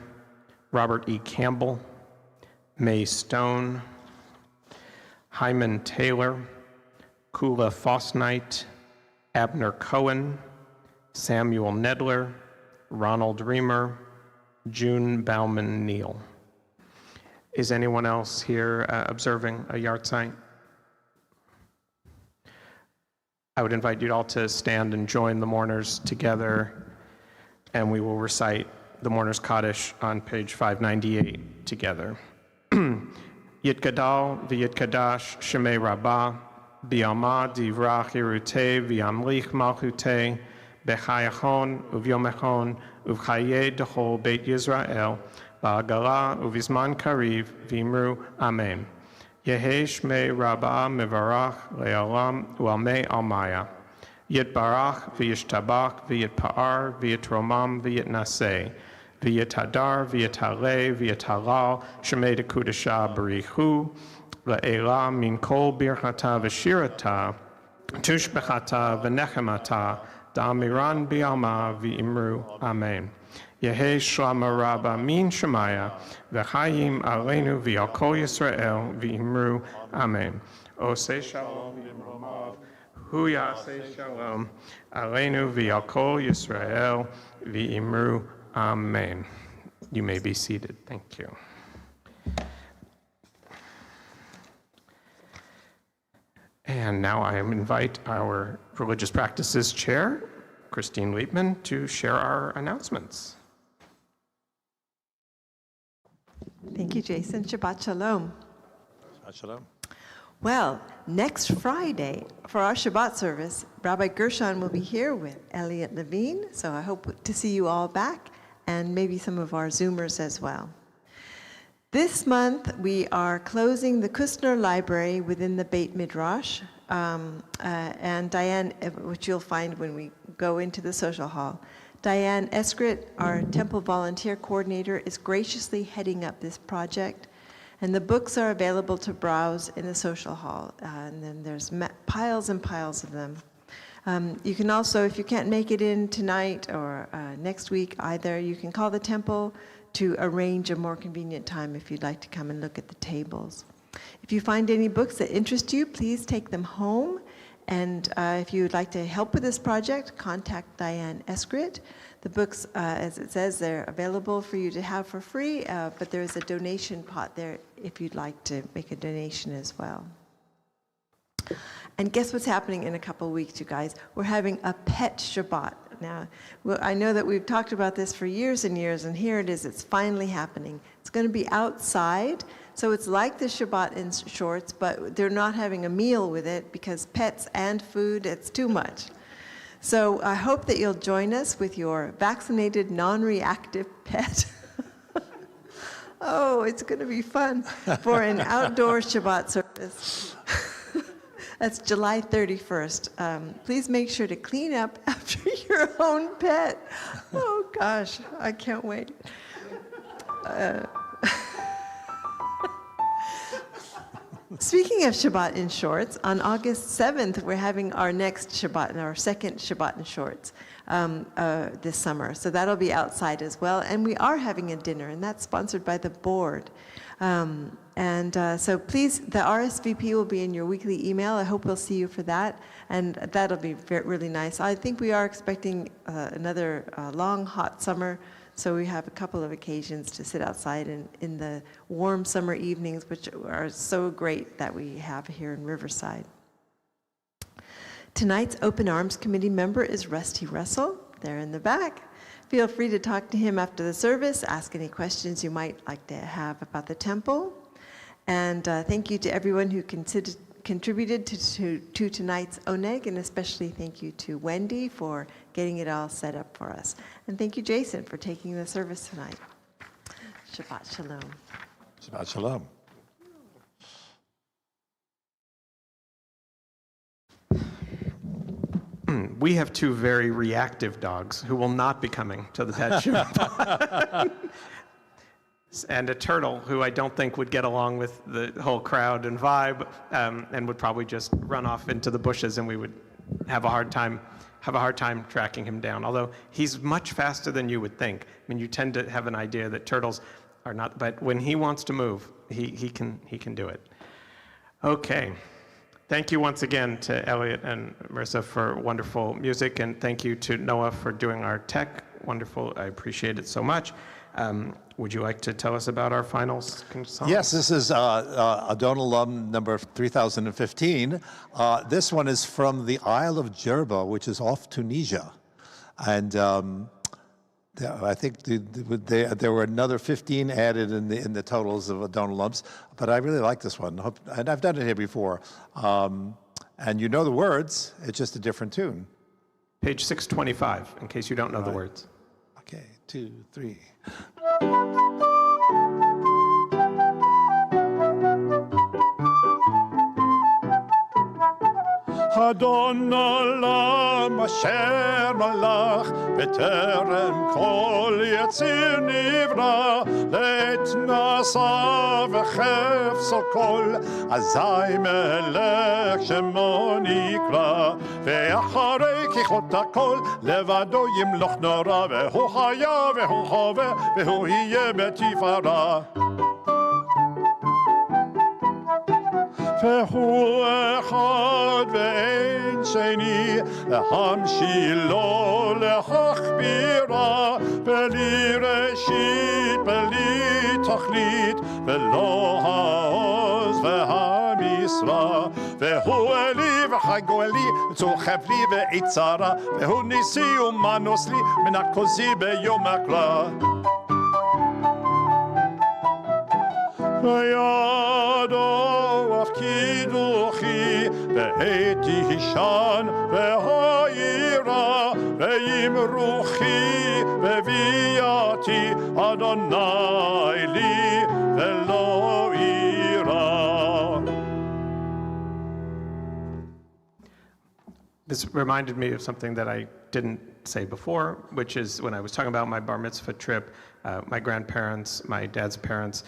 Robert E. Campbell, Mae Stone, Hyman Taylor, Kula Fosnight, Abner Cohen, Samuel Nedler, Ronald Reamer, June Bauman Neal. Is anyone else here observing a Yartzeit? I would invite you all to stand and join the mourners together, and we will recite the mourner's Kaddish on page 598 together. Yitgadal v'yitkadash shemei rabbah, bi'alma divrach yeruteh v'yamlich malchuteh, b'chayachon uvyomechon uvchaye dechol beit Yisrael, ba'agala uvizman kariv v'imru amen. Yehe shmei rabbah mevarach le'olam u'almei almaya. Yitbarach v'yishtabach v'yitpa'ar v'yitromam v'yitnaseh. V'yitadar, v'yitaleh, v'yitalal, shemei dekudesha barichu, le'ela min kol birchata v'shirata, tushbechata v'nechemata, da'amiran bi'alma v'imru, amen. Yehe shlama rabba min shemaya, v'chayim aleinu v'al kol Yisrael, v'imru, amen. Oseh shalom v'imromav, hu yaseh shalom, aleinu v'al kol Yisrael, v'imru, amen. You may be seated. Thank you. And now I invite our Religious Practices Chair, Christine Liebman, to share our announcements. Thank you, Jason. Shabbat Shalom. Shalom. Well, next Friday for our Shabbat service, Rabbi Gershon will be here with Elliot Levine, so I hope to see you all back and maybe some of our Zoomers as well. This month, we are closing the Kustner Library within the Beit Midrash, and Diane, which you'll find when we go into the social hall. Diane Eskrit, our temple volunteer coordinator, is graciously heading up this project, and the books are available to browse in the social hall, and then there's piles and piles of them. You can also, if you can't make it in tonight or next week either, you can call the temple to arrange a more convenient time if you'd like to come and look at the tables. If you find any books that interest you, please take them home. And if you would like to help with this project, contact Diane Eskrit. The books, as it says, they're available for you to have for free, but there's a donation pot there if you'd like to make a donation as well. And guess what's happening in a couple of weeks, you guys? We're having a pet Shabbat. Now, well, I know that we've talked about this for years and years, and here it is. It's finally happening. It's going to be outside, so it's like the Shabbat in shorts, but they're not having a meal with it because pets and food, it's too much. So I hope that you'll join us with your vaccinated, non-reactive pet. Oh, it's going to be fun for an outdoor Shabbat service. That's July 31st. Please make sure to clean up after your own pet. Oh gosh, I can't wait. Speaking of Shabbat in shorts, on August 7th, we're having our next Shabbat, our second Shabbat in shorts this summer. So that'll be outside as well. And we are having a dinner, and that's sponsored by the board. So please, the RSVP will be in your weekly email. I hope we'll see you for that, and that'll be really nice. I think we are expecting another long, hot summer, so we have a couple of occasions to sit outside in the warm summer evenings, which are so great that we have here in Riverside. Tonight's Open Arms Committee member is Rusty Russell. They're in the back. Feel free to talk to him after the service, ask any questions you might like to have about the temple. And thank you to everyone who contributed to tonight's Oneg, and especially thank you to Wendy for getting it all set up for us. And thank you, Jason, for taking the service tonight. Shabbat Shalom. Shabbat Shalom. We have two very reactive dogs who will not be coming to the pet Shabbat. And a turtle who I don't think would get along with the whole crowd and vibe, and would probably just run off into the bushes, and we would have a hard time tracking him down. Although he's much faster than you would think. I mean, you tend to have an idea that turtles are not, but when he wants to move, he can do it. Okay. Thank you once again to Elliot and Marissa for wonderful music, and thank you to Noah for doing our tech. Wonderful. I appreciate it so much. Would you like to tell us about our final song? Yes, this is Adonalum number 3015. This one is from the Isle of Jerba, which is off Tunisia. And I think there were another 15 added in the totals of Adonalums, but I really like this one. And I've done it here before. And you know the words, it's just a different tune. Page 625, in case you don't know the words. Okay, 2, 3. אדון עולם אשר מלך בטרם כל יציר נברא לעת נעשה וחפצו כל אזי מלך שמו נקרא ואחרי ככלות הכל לבדו ימלוך נורא והוא חיה והוא חווה והוא יהיה בתפארה והוא אחד ואין שני להמשילו להכבירה בלי ראשית בלי תכלית ולא העוז והמשרה והוא אלי וחגו אלי צוחף לי ועצרה והוא ניסי ומנוס לי מנקוזי ביום הקרא וידו קידוחי והייתי הישן והעירה ועם רוחי וביאתי אדוני לי ולא אירא. This reminded me of something that I didn't say before, which is when I was talking about my bar mitzvah trip, my grandparents, my dad's parents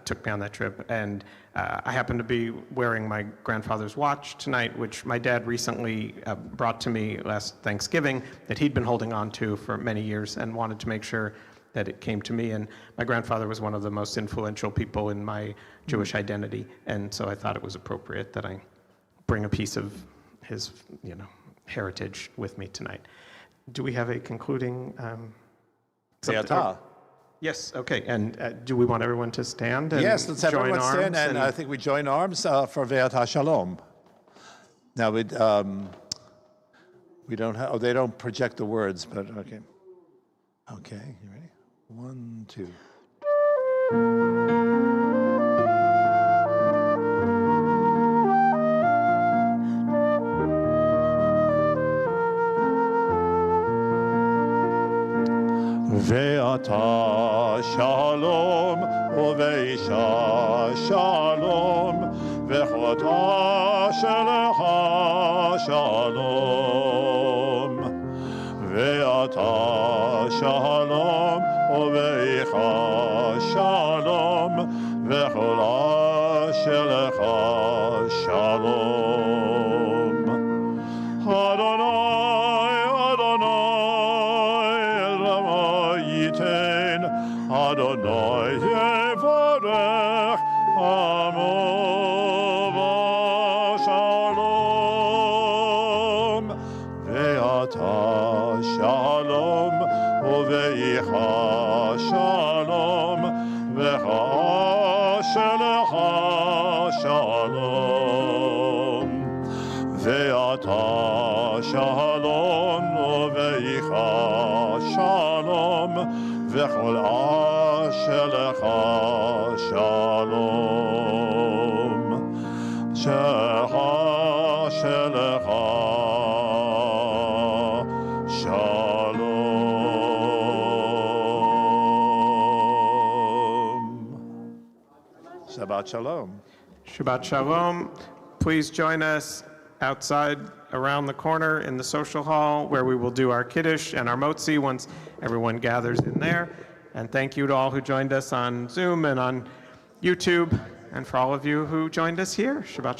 took me on that trip, and I happened to be wearing my grandfather's watch tonight, which my dad recently brought to me last Thanksgiving, that he'd been holding on to for many years and wanted to make sure that it came to me. And my grandfather was one of the most influential people in my Jewish identity, and so I thought it was appropriate that I bring a piece of his, heritage with me tonight. Do we have a concluding? Ve'ata. Yes, okay. And do we want everyone to stand and Yes, let's have join everyone stand, arms and I think we join arms for Ve'ata Shalom. Now, we don't have, they don't project the words, but okay. Okay, you ready? 1, 2. ואתה שלום ובאישה שלום וחותה שלך שלום ואתה שלום ובאיכה שלום וחולה שלך שלום Adonai yevarech amo v'shalom ve'ata shalom uve'icha shalom ve'cha'ashelecha shalom ve'ata shalom uve'icha shalom וכל אשלך שלום, שלך שלום. Shabbat Shalom. Shabbat Shalom. Please join us outside around the corner in the social hall where we will do our Kiddush and our Motzi once everyone gathers in there. And thank you to all who joined us on Zoom and on YouTube, and for all of you who joined us here. Shabbat Shalom.